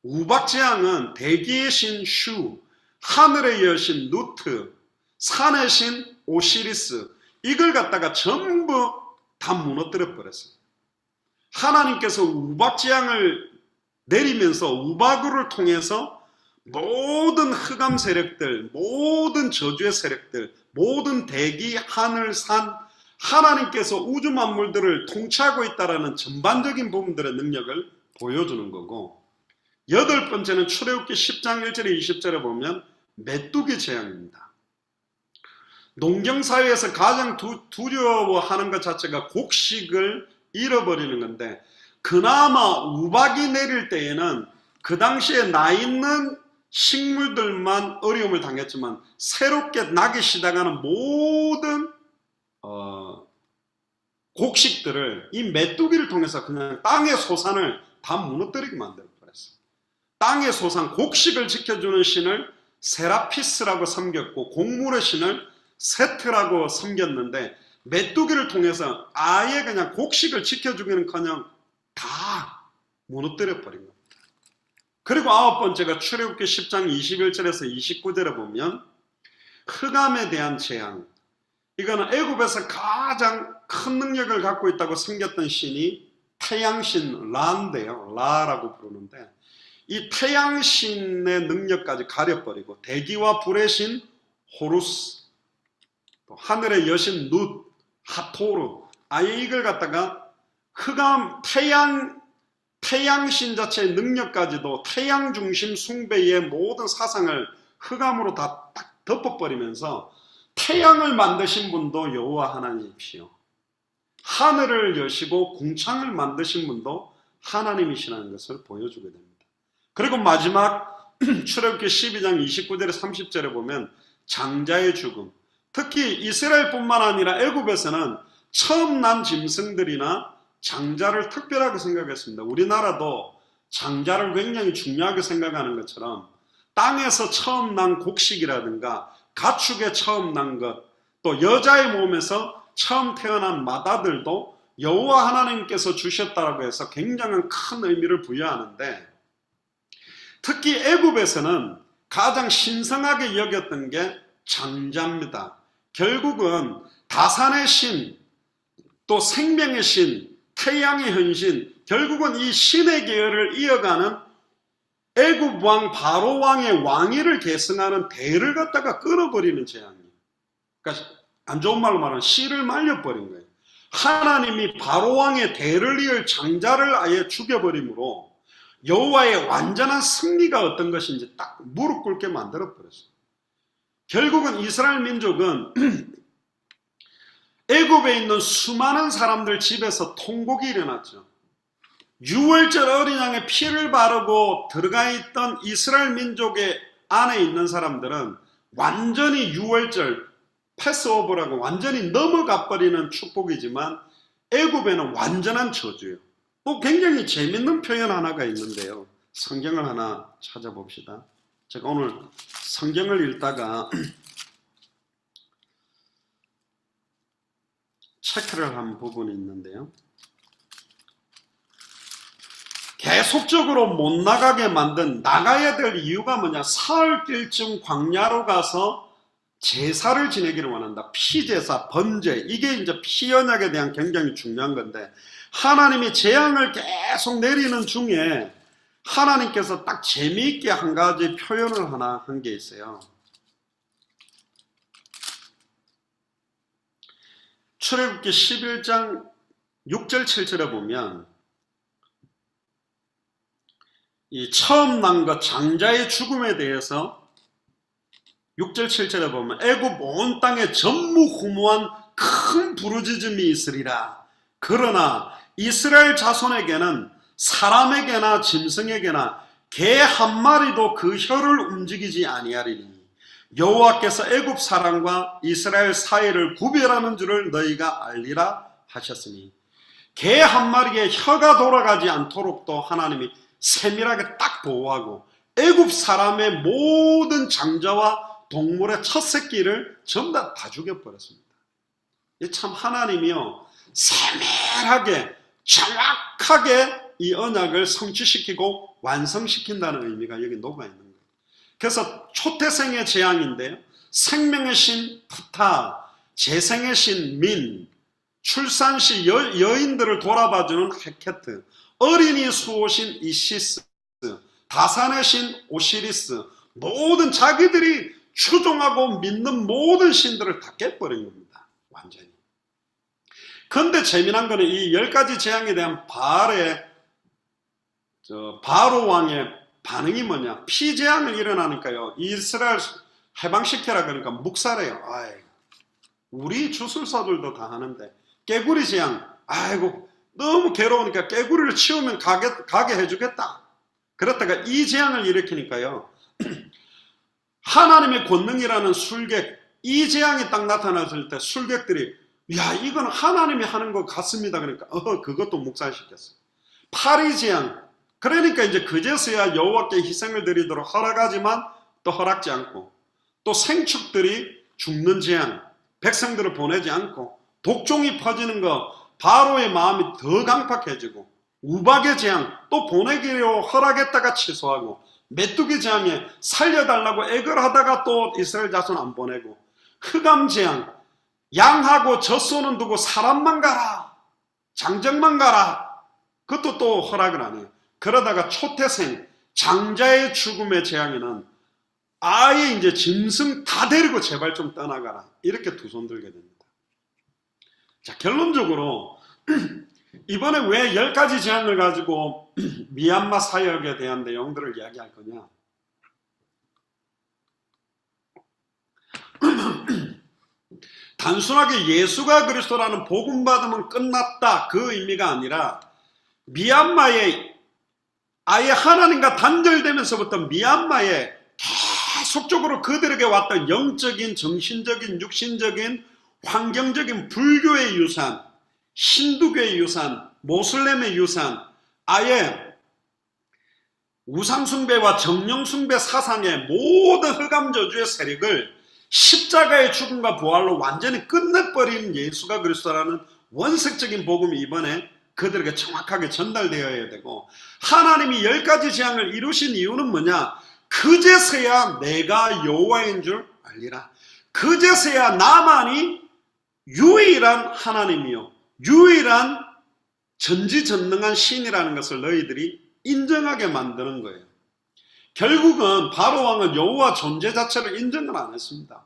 우박재앙은 대기의 신 슈, 하늘의 여신 누트, 산의 신 오시리스, 이걸 갖다가 전부 다 무너뜨려 버렸어요. 하나님께서 우박재앙을 내리면서 우박우를 통해서 모든 흑암 세력들, 모든 저주의 세력들, 모든 대기, 하늘, 산, 하나님께서 우주 만물들을 통치하고 있다는 전반적인 부분들의 능력을 보여주는 거고, 여덟 번째는 출애굽기 10장 1절에 20절에 보면 메뚜기 재앙입니다. 농경사회에서 가장 두려워하는 것 자체가 곡식을 잃어버리는 건데, 그나마 우박이 내릴 때에는 그 당시에 나 있는 식물들만 어려움을 당했지만 새롭게 나기 시작하는 모든 곡식들을 이 메뚜기를 통해서 그냥 땅의 소산을 다 무너뜨리게 만들어 버렸어요. 땅의 소산, 곡식을 지켜주는 신을 세라피스라고 섬겼고 곡물의 신을 세트라고 섬겼는데, 메뚜기를 통해서 아예 그냥 곡식을 지켜주기는커녕 다 무너뜨려 버린 겁니다. 그리고 아홉 번째가 출애굽기 10장 21절에서 29절에 보면 흑암에 대한 재앙. 이거는 애굽에서 가장 큰 능력을 갖고 있다고 섬겼던 신이 태양신 라인데요. 라라고 부르는데, 이 태양신의 능력까지 가려버리고 대기와 불의 신 호루스, 또 하늘의 여신 룻, 하토르, 아예 이걸 갖다가 흑암, 태양신 자체의 능력까지도 태양 중심 숭배의 모든 사상을 흑암으로 다 딱 덮어버리면서, 태양을 만드신 분도 여호와 하나님이시요, 하늘을 여시고 궁창을 만드신 분도 하나님이시라는 것을 보여주게 됩니다. 그리고 마지막 출애굽기 12장 29절에 30절에 보면 장자의 죽음. 특히 이스라엘뿐만 아니라 애굽에서는 처음 난 짐승들이나 장자를 특별하게 생각했습니다. 우리나라도 장자를 굉장히 중요하게 생각하는 것처럼 땅에서 처음 난 곡식이라든가 가축에 처음 난 것, 또 여자의 몸에서 처음 태어난 마다들도 여호와 하나님께서 주셨다고 해서 굉장한 큰 의미를 부여하는데, 특히 애굽에서는 가장 신성하게 여겼던 게 장자입니다. 결국은 다산의 신, 또 생명의 신, 태양의 현신, 결국은 이 신의 계열을 이어가는 애굽 왕 바로 왕의 왕위를 계승하는 대를 갖다가 끊어버리는 재앙이에요. 그러니까 안 좋은 말로 말하면 씨를 말려버린 거예요. 하나님이 바로 왕의 대를 이을 장자를 아예 죽여버림으로 여호와의 완전한 승리가 어떤 것인지 딱 무릎 꿇게 만들어버렸어요. 결국은 이스라엘 민족은 애굽에 있는 수많은 사람들 집에서 통곡이 일어났죠. 유월절 어린 양의 피를 바르고 들어가 있던 이스라엘 민족의 안에 있는 사람들은 완전히 유월절 패스오버라고 완전히 넘어가 버리는 축복이지만, 애굽에는 완전한 저주예요. 굉장히 재밌는 표현 하나가 있는데요. 성경을 하나 찾아봅시다. 제가 오늘 성경을 읽다가 체크를 한 부분이 있는데요. 계속적으로 못 나가게 만든, 나가야 될 이유가 뭐냐? 사흘길쯤 광야로 가서 제사를 지내기를 원한다. 피제사, 번제, 이게 이제 피언약에 대한 굉장히 중요한 건데, 하나님이 재앙을 계속 내리는 중에 하나님께서 딱 재미있게 한 가지 표현을 하나 한 게 있어요. 출애굽기 11장 6절 7절에 보면 이 처음 난 것 장자의 죽음에 대해서 6절 7절에 보면 애굽 온 땅에 전무후무한 큰 부르짖음이 있으리라. 그러나 이스라엘 자손에게는 사람에게나 짐승에게나 개 한 마리도 그 혀를 움직이지 아니하리니 여호와께서 애굽 사람과 이스라엘 사이를 구별하는 줄을 너희가 알리라 하셨으니, 개 한 마리의 혀가 돌아가지 않도록도 하나님이 세밀하게 딱 보호하고 애굽 사람의 모든 장자와 동물의 첫 새끼를 전부 다 죽여버렸습니다. 참 하나님이요, 세밀하게 정확하게 이 언약을 성취시키고 완성시킨다는 의미가 여기 녹아있는 거예요. 그래서 초태생의 재앙인데요, 생명의 신 푸타, 재생의 신 민, 출산시 여인들을 돌아봐주는 헤케트, 어린이 수호신 이시스, 다산의 신 오시리스, 모든 자기들이 추종하고 믿는 모든 신들을 다 깨버린 겁니다. 완전히. 그런데 재미난 거는 이 10가지 재앙에 대한 바로 왕의 반응이 뭐냐? 피재앙을 일어나니까요, 이스라엘 해방시켜라 그러니까 묵살해요. 아이고, 우리 주술사들도 다 하는데 깨구리 재앙, 아이고 너무 괴로우니까 깨구리를 치우면 가게 해주겠다. 그렇다가 이 재앙을 일으키니까요, 하나님의 권능이라는 술객, 이 재앙이 딱 나타났을 때 술객들이 야, 이건 하나님이 하는 것 같습니다. 그러니까 그것도 묵살시켰어요. 파리 재앙, 그러니까 이제 그제서야 여호와께 희생을 드리도록 허락하지만 또 허락지 않고, 또 생축들이 죽는 재앙, 백성들을 보내지 않고, 독종이 퍼지는 거, 바로의 마음이 더 강팍해지고, 우박의 재앙, 또 보내기로 허락했다가 취소하고, 메뚜기 재앙에 살려달라고 애걸하다가 또 이스라엘 자손 안 보내고, 흑암 재앙, 양하고 젖소는 두고 사람만 가라, 장정만 가라, 그것도 또 허락을 안 해요. 그러다가 초태생, 장자의 죽음의 재앙에는 아예 이제 짐승 다 데리고 제발 좀 떠나가라, 이렇게 두 손 들게 됩니다. 자, 결론적으로 이번에 왜 10가지 재앙을 가지고 미얀마 사역에 대한 내용들을 이야기할 거냐? 단순하게 예수가 그리스도라는 복음 받으면 끝났다, 그 의미가 아니라 미얀마에 아예 하나님과 단절되면서부터 미얀마에 계속적으로 그들에게 왔던 영적인, 정신적인, 육신적인, 환경적인 불교의 유산, 힌두교의 유산, 모슬렘의 유산, 아예 우상숭배와 정령숭배 사상의 모든 흑암저주의 세력을 십자가의 죽음과 부활로 완전히 끝내버린 예수가 그리스도라는 원색적인 복음이 이번에 그들에게 정확하게 전달되어야 되고, 하나님이 10가지 재앙을 이루신 이유는 뭐냐? 그제서야 내가 여호와인 줄 알리라. 그제서야 나만이 유일한 하나님이요, 유일한 전지전능한 신이라는 것을 너희들이 인정하게 만드는 거예요. 결국은 바로 왕은 여호와 존재 자체를 인정을 안 했습니다.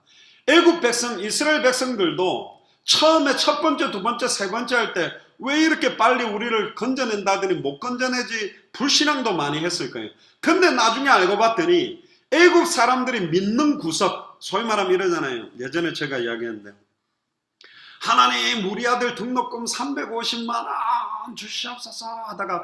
애굽 백성, 이스라엘 백성들도 처음에 첫 번째, 두 번째, 세 번째 할 때 왜 이렇게 빨리 우리를 건져낸다더니 못 건져내지, 불신앙도 많이 했을 거예요. 근데 나중에 알고 봤더니 애굽 사람들이 믿는 구석, 소위 말하면 이러잖아요. 예전에 제가 이야기했는데, 하나님 우리 아들 등록금 350만 원 주시옵소서 하다가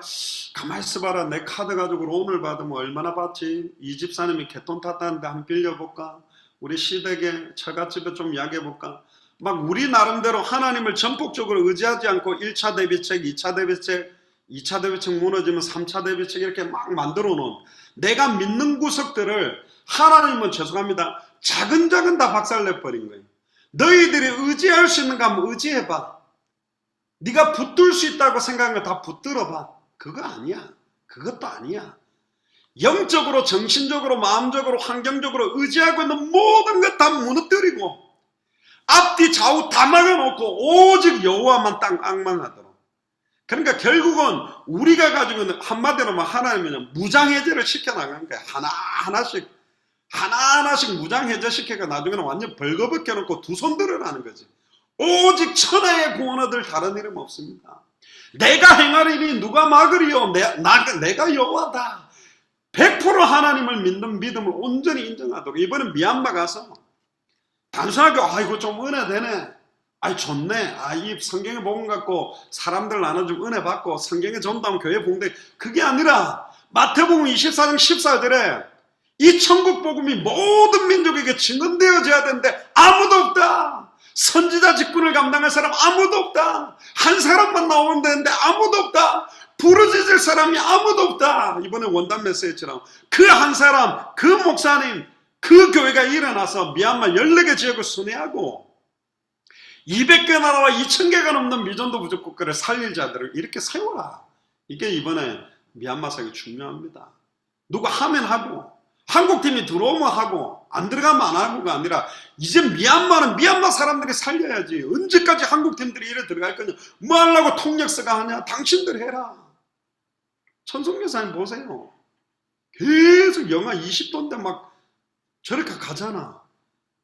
가만히 있어봐라, 내 카드 가지고 론을 받으면 얼마나 받지? 이 집사님이 개돈 탔다는데 한번 빌려볼까? 우리 시댁에 처갓집에 좀 이야기해볼까? 막 우리 나름대로 하나님을 전폭적으로 의지하지 않고 1차 대비책, 2차 대비책, 2차 대비책 무너지면 3차 대비책 이렇게 막 만들어 놓은 내가 믿는 구석들을 하나님은 죄송합니다, 작은 다 박살내버린 거예요. 너희들이 의지할 수 있는가 하면 의지해봐. 네가 붙들 수 있다고 생각하는 거 다 붙들어봐. 그거 아니야. 그것도 아니야. 영적으로, 정신적으로, 마음적으로, 환경적으로 의지하고 있는 모든 것 다 무너뜨리고 앞뒤 좌우 다 막아놓고 오직 여호와만 딱 앙망하도록. 그러니까 결국은 우리가 가지고 있는, 한마디로 말 하나님은 무장해제를 시켜나가는 거야. 하나하나씩 무장해제시켜가 나중에는 완전 벌거벗겨놓고 두 손 들으라는 거지. 오직 천하의 구원 얻을 다른 이름 없습니다. 내가 행하리니 누가 막으리요? 내가 여호와다. 100% 하나님을 믿는 믿음을 온전히 인정하도록. 이번엔 미얀마 가서 단순하게 이거 좀 은혜 되네, 좋네, 이 성경의 복음 갖고 사람들 나눠주고 은혜 받고 성경에 전도하면 교회 봉대, 그게 아니라 마태복음 24장 14절에 이 천국 복음이 모든 민족에게 증언되어져야 되는데 아무도 없다. 선지자 직분을 감당할 사람 아무도 없다. 한 사람만 나오면 되는데 아무도 없다. 부르짖을 사람이 아무도 없다. 이번에 원단 메시지처럼 그 한 사람, 그 목사님, 그 교회가 일어나서 미얀마 14개 지역을 순회하고 200개 나라와 2000개가 넘는 미전도 부족국가를 살릴 자들을 이렇게 세워라. 이게 이번에 미얀마 사역이 중요합니다. 누가 하면 하고 한국팀이 들어오면 하고 안 들어가면 안 하고가 아니라 이제 미얀마는 미얀마 사람들이 살려야지. 언제까지 한국팀들이 이래 들어갈 거냐. 뭐 하려고 통역서가 하냐. 당신들 해라. 천성 여사님 보세요. 계속 영하 20도인데 막 저렇게 가잖아.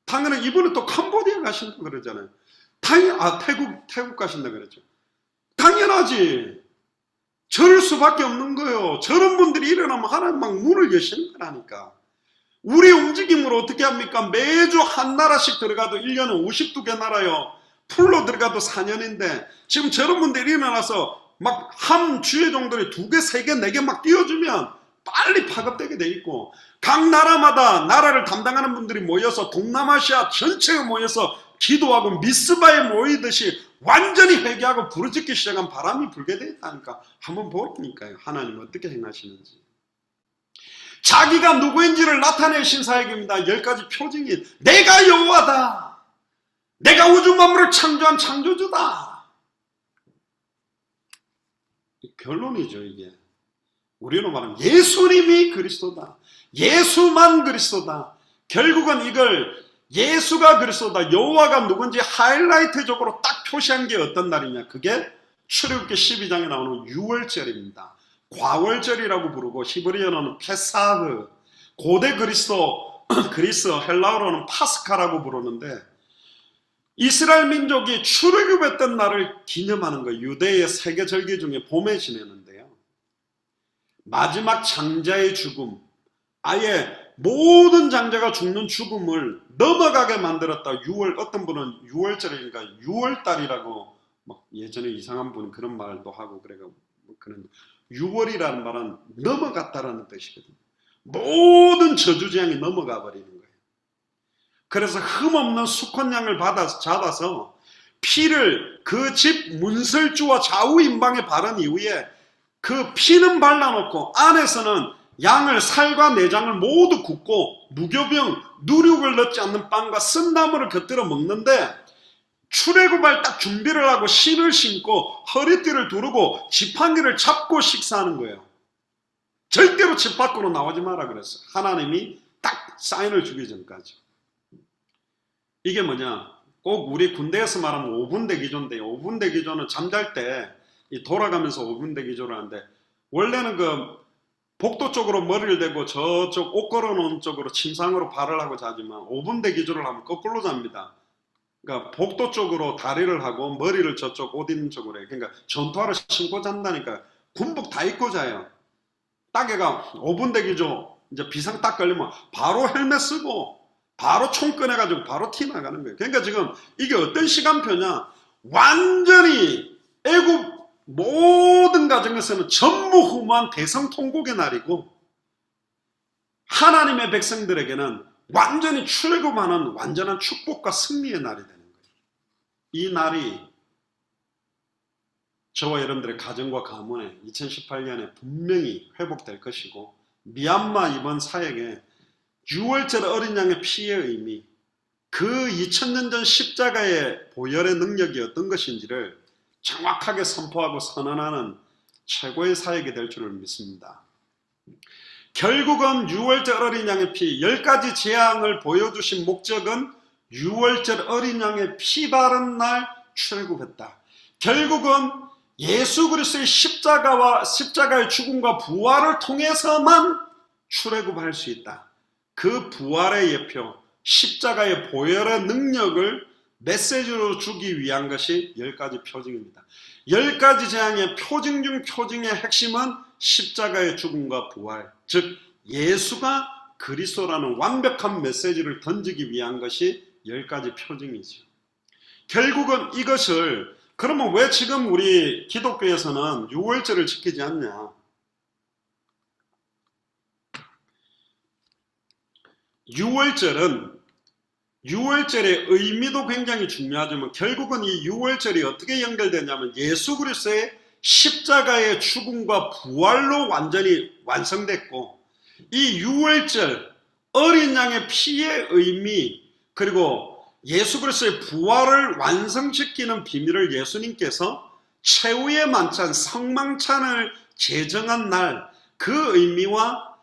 당연히 이번에 또 캄보디아 가신다 그러잖아요. 태국 가신다 그랬죠. 당연하지. 저럴 수밖에 없는 거예요. 저런 분들이 일어나면 하나님 막 문을 여시는 거라니까. 우리 움직임으로 어떻게 합니까? 매주 한 나라씩 들어가도 1년에 52개 나라요. 풀로 들어가도 4년인데 지금 저런 분들이 일어나서 막 한 주의 정도에 2개, 3개, 4개 막 띄워주면 빨리 파급되게 돼 있고 각 나라마다 나라를 담당하는 분들이 모여서 동남아시아 전체에 모여서 기도하고 미스바에 모이듯이 완전히 회개하고 부르짖기 시작한 바람이 불게 돼 있다니까. 한번 보니까요. 하나님 어떻게 행하시는지. 자기가 누구인지를 나타내신 사역입니다. 10가지 표징이 내가 여호와다. 내가 우주 만물을 창조한 창조주다. 결론이죠 이게. 우리로 말하면 예수님이 그리스도다. 예수만 그리스도다. 결국은 이걸 예수가 그리스도다. 여호와가 누군지 하이라이트적으로 딱 표시한 게 어떤 날이냐. 그게 출애굽기 12장에 나오는 6월절입니다. 과월절이라고 부르고 히브리어로는 페사흐, 고대 그리스 헬라어로는 파스카라고 부르는데 이스라엘 민족이 출애굽했던 날을 기념하는 거예요. 유대의 세계 절기 중에 봄에 지내는데요. 마지막 장자의 죽음, 아예 모든 장자가 죽는 죽음을 넘어가게 만들었다. 어떤 분은 6월절이니까 6월달이라고 막 예전에 이상한 분은 그런 말도 하고 그래가 그런 6월이라는 말은 넘어갔다라는 뜻이거든요. 모든 저주재앙이 넘어가 버리는 거예요. 그래서 흠없는 수컷양을 잡아서 피를 그 집 문설주와 좌우 임방에 바른 이후에 그 피는 발라놓고 안에서는 양을 살과 내장을 모두 굽고 무교병 누룩을 넣지 않는 빵과 쓴나물을 곁들여 먹는데 출애굽할 딱 준비를 하고 신을 신고 허리띠를 두르고 지팡이를 잡고 식사하는 거예요. 절대로 집 밖으로 나오지 마라 그랬어요. 하나님이 딱 사인을 주기 전까지. 이게 뭐냐? 꼭 우리 군대에서 말하면 5분 대기조인데요. 5분 대기조는 잠잘 때 돌아가면서 5분 대기조를 하는데 원래는 그 복도 쪽으로 머리를 대고 저쪽 옷 걸어놓은 쪽으로 침상으로 발을 하고 자지만 5분 대기조를 하면 거꾸로 잡니다. 그러니까 복도 쪽으로 다리를 하고 머리를 저쪽 옷 있는 쪽으로 해요. 그러니까 전투화를 신고 잔다니까 군복 다 입고 자요. 딱 얘가 5분 대기조 이제 비상 딱 걸리면 바로 헬멧 쓰고 바로 총 꺼내가지고 바로 티 나가는 거예요. 그러니까 지금 이게 어떤 시간표냐? 완전히 애국 모든 가정에서는 전무후무한 대성통곡의 날이고 하나님의 백성들에게는 완전히 출애굽하는 완전한 축복과 승리의 날이 되는 거예요. 이 날이 저와 여러분들의 가정과 가문에 2018년에 분명히 회복될 것이고 미얀마 이번 사역에 6월절 어린 양의 피의 의미, 그 2000년 전 십자가의 보혈의 능력이 어떤 것인지를 정확하게 선포하고 선언하는 최고의 사역이 될 줄을 믿습니다. 결국은 6월절 어린 양의 피, 10가지 재앙을 보여주신 목적은 6월절 어린 양의 피 바른 날 출애굽했다. 결국은 예수 그리스도의 십자가의 죽음과 부활을 통해서만 출애굽할 수 있다. 그 부활의 예표, 십자가의 보혈의 능력을 메시지로 주기 위한 것이 10가지 표징입니다. 10가지 재앙의 표징 중 표징의 핵심은 십자가의 죽음과 부활, 즉 예수가 그리스도라는 완벽한 메시지를 던지기 위한 것이 10가지 표징이죠. 결국은 이것을 그러면 왜 지금 우리 기독교에서는 6월절을 지키지 않냐? 6월절의 의미도 굉장히 중요하지만 결국은 이 6월절이 어떻게 연결되냐면 예수 그리스도의 십자가의 죽음과 부활로 완전히 완성됐고 이 6월절 어린 양의 피의 의미 그리고 예수 그리스도의 부활을 완성시키는 비밀을 예수님께서 최후의 만찬 성만찬을 제정한 날, 그 의미와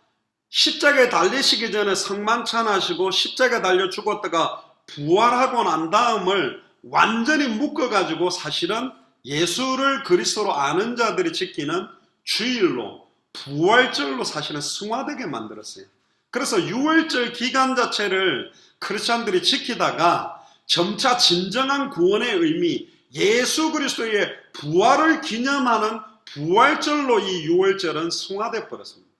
십자가에 달리시기 전에 성만찬하시고 십자가에 달려 죽었다가 부활하고 난 다음을 완전히 묶어가지고 사실은 예수를 그리스도로 아는 자들이 지키는 주일로, 부활절로 사실은 승화되게 만들었어요. 그래서 유월절 기간 자체를 크리스찬들이 지키다가 점차 진정한 구원의 의미, 예수 그리스도의 부활을 기념하는 부활절로 이 유월절은 승화되어 버렸습니다.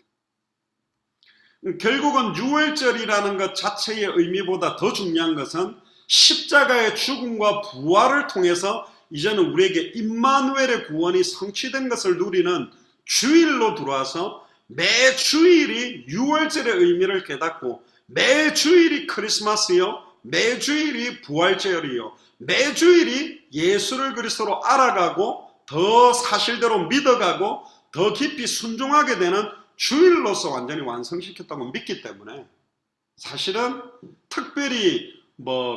결국은 유월절이라는 것 자체의 의미보다 더 중요한 것은 십자가의 죽음과 부활을 통해서 이제는 우리에게 임마누엘의 구원이 성취된 것을 누리는 주일로 들어와서 매 주일이 유월절의 의미를 깨닫고 매 주일이 크리스마스요, 매 주일이 부활절이요, 매 주일이 예수를 그리스도로 알아가고 더 사실대로 믿어가고 더 깊이 순종하게 되는 주일로서 완전히 완성시켰다고 믿기 때문에 사실은 특별히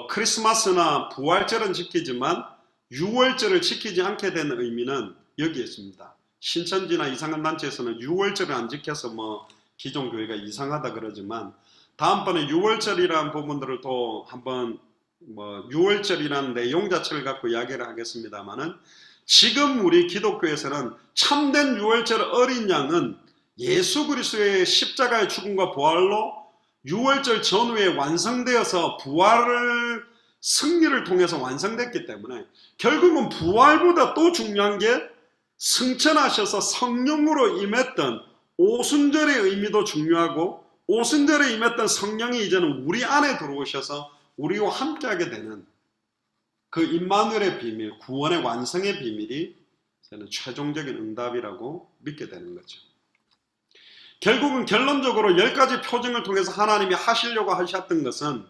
크리스마스나 부활절은 지키지만 유월절을 지키지 않게 되는 의미는 여기에 있습니다. 신천지나 이상한 단체에서는 유월절을 안 지켜서 기존 교회가 이상하다 그러지만 다음번에 유월절이라는 부분들을 또 한번 유월절이라는 내용 자체를 갖고 이야기를 하겠습니다만은 지금 우리 기독교에서는 참된 유월절 어린 양은 예수 그리스도의 십자가의 죽음과 부활로 유월절 전후에 완성되어서 부활을 승리를 통해서 완성됐기 때문에 결국은 부활보다 또 중요한 게 승천하셔서 성령으로 임했던 오순절의 의미도 중요하고 오순절에 임했던 성령이 이제는 우리 안에 들어오셔서 우리와 함께하게 되는 그 임마누엘의 비밀, 구원의 완성의 비밀이 저는 최종적인 응답이라고 믿게 되는 거죠. 결국은 결론적으로 10가지 표징을 통해서 하나님이 하시려고 하셨던 것은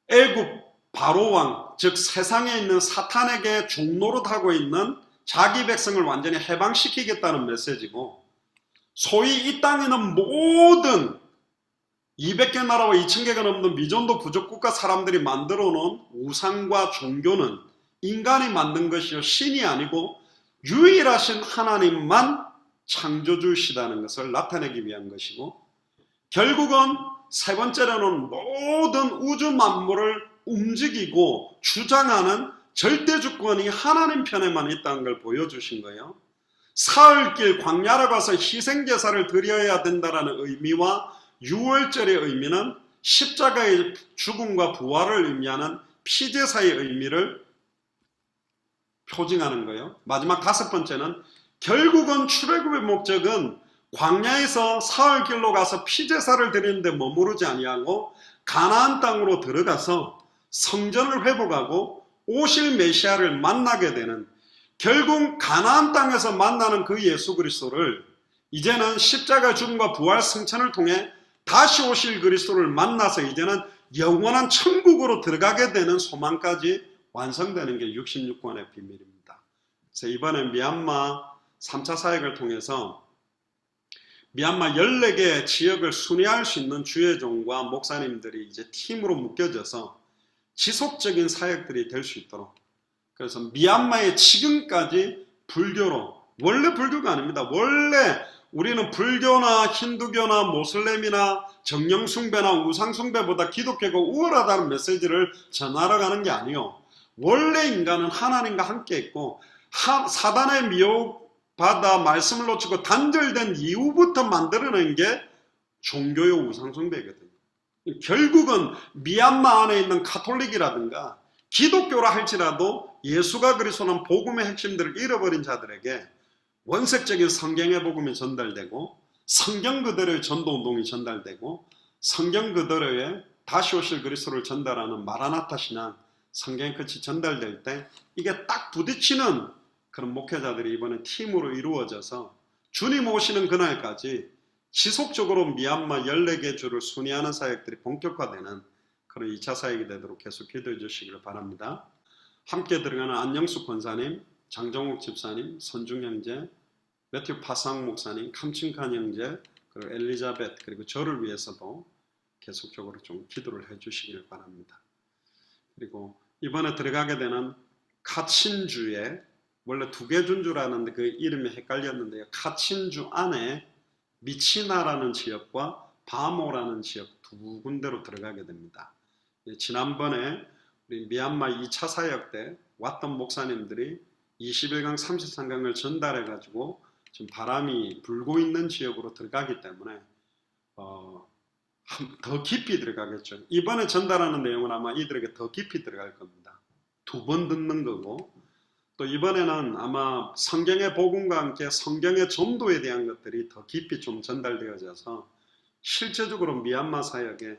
애굽 바로왕, 즉 세상에 있는 사탄에게 종노릇하고 있는 자기 백성을 완전히 해방시키겠다는 메시지고, 소위 이 땅에 있는 모든 200개 나라와 2000개가 넘는 미전도 부족국가 사람들이 만들어 놓은 우상과 종교는 인간이 만든 것이요 신이 아니고 유일하신 하나님만 창조주시다는 것을 나타내기 위한 것이고, 결국은 세 번째로는 모든 우주 만물을 움직이고 주장하는 절대 주권이 하나님 편에만 있다는 걸 보여주신 거예요. 사흘길 광야로 가서 희생제사를 드려야 된다는 의미와 유월절의 의미는 십자가의 죽음과 부활을 의미하는 피제사의 의미를 표징하는 거예요. 마지막 5번째는 결국은 출애굽의 목적은 광야에서 사흘길로 가서 피제사를 드리는데 머무르지 아니하고 가나안 땅으로 들어가서 성전을 회복하고 오실 메시아를 만나게 되는, 결국 가나안 땅에서 만나는 그 예수 그리스도를 이제는 십자가 죽음과 부활 승천을 통해 다시 오실 그리스도를 만나서 이제는 영원한 천국으로 들어가게 되는 소망까지 완성되는 게 66권의 비밀입니다. 그래서 이번에 미얀마 3차 사역을 통해서 미얀마 14개 지역을 순회할 수 있는 주회종과 목사님들이 이제 팀으로 묶여져서 지속적인 사역들이 될 수 있도록, 그래서 미얀마의 지금까지 불교로, 원래 불교가 아닙니다. 원래 우리는 불교나 힌두교나 모슬렘이나 정령숭배나 우상숭배보다 기독교가 우월하다는 메시지를 전하러 가는 게 아니요, 원래 인간은 하나님과 함께 있고 사단의 미혹받아 말씀을 놓치고 단절된 이후부터 만들어낸 게 종교요 우상숭배거든요. 결국은 미얀마 안에 있는 카톨릭이라든가 기독교라 할지라도 예수가 그리스도는 복음의 핵심들을 잃어버린 자들에게 원색적인 성경의 복음이 전달되고 성경 그대로의 전도운동이 전달되고 성경 그대로의 다시 오실 그리스도를 전달하는 마라나타 신앙, 성경의 끝이 전달될 때 이게 딱 부딪히는 그런 목회자들이 이번에 팀으로 이루어져서 주님 오시는 그날까지 지속적으로 미얀마 14개 주를 순회하는 사역들이 본격화되는 그런 2차 사역이 되도록 계속 기도해 주시기를 바랍니다. 함께 들어가는 안영숙 권사님, 장정욱 집사님, 선중 형제, 매튜 파상 목사님, 캄칭칸 형제, 그리고 엘리자벳, 그리고 저를 위해서도 계속적으로 좀 기도를 해 주시기를 바랍니다. 그리고 이번에 들어가게 되는 카친주의 원래 두 개 준 줄 아는데 그 이름이 헷갈렸는데요. 카친주 안에 미치나라는 지역과 바모라는 지역 두 군데로 들어가게 됩니다. 지난번에 우리 미얀마 2차 사역 때 왔던 목사님들이 21강 33강을 전달해 가지고 지금 바람이 불고 있는 지역으로 들어가기 때문에 더 깊이 들어가겠죠. 이번에 전달하는 내용은 아마 이들에게 더 깊이 들어갈 겁니다. 두 번 듣는 거고, 또 이번에는 아마 성경의 복음과 함께 성경의 전도에 대한 것들이 더 깊이 좀 전달되어져서 실제적으로 미얀마 사역에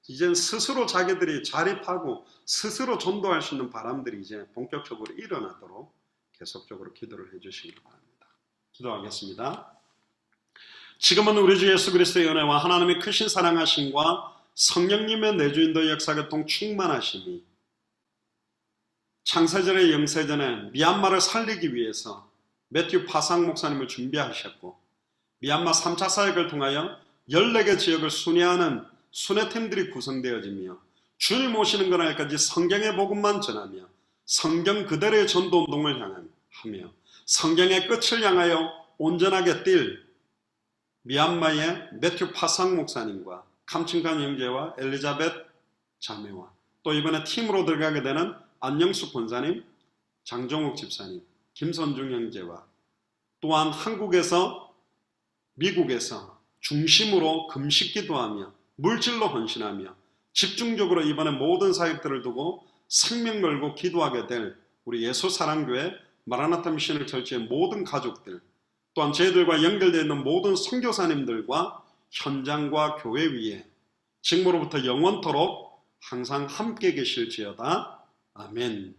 이젠 스스로 자기들이 자립하고 스스로 전도할 수 있는 바람들이 이제 본격적으로 일어나도록 계속적으로 기도를 해주시기 바랍니다. 기도하겠습니다. 지금은 우리 주 예수 그리스도의 은혜와 하나님의 크신 사랑하심과 성령님의 내주인도 역사교통 충만하심이 창세전의 영세전에 미얀마를 살리기 위해서 매튜 파상 목사님을 준비하셨고, 미얀마 3차 사역을 통하여 14개 지역을 순회하는 순회팀들이 구성되어지며 주님 오시는 그날까지 성경의 복음만 전하며 성경 그대로의 전도운동을 하며 성경의 끝을 향하여 온전하게 뛸 미얀마의 매튜 파상 목사님과 감춘칸 형제와 엘리자벳 자매와 또 이번에 팀으로 들어가게 되는 안영숙 권사님, 장정욱 집사님, 김선중 형제와 또한 한국에서 미국에서 중심으로 금식 기도하며 물질로 헌신하며 집중적으로 이번에 모든 사역들을 두고 생명 걸고 기도하게 될 우리 예수사랑교회 마라나타 미션을 철저의 모든 가족들, 또한 저희들과 연결되어 있는 모든 선교사님들과 현장과 교회 위에 지금으로부터 영원토록 항상 함께 계실지어다. 아멘.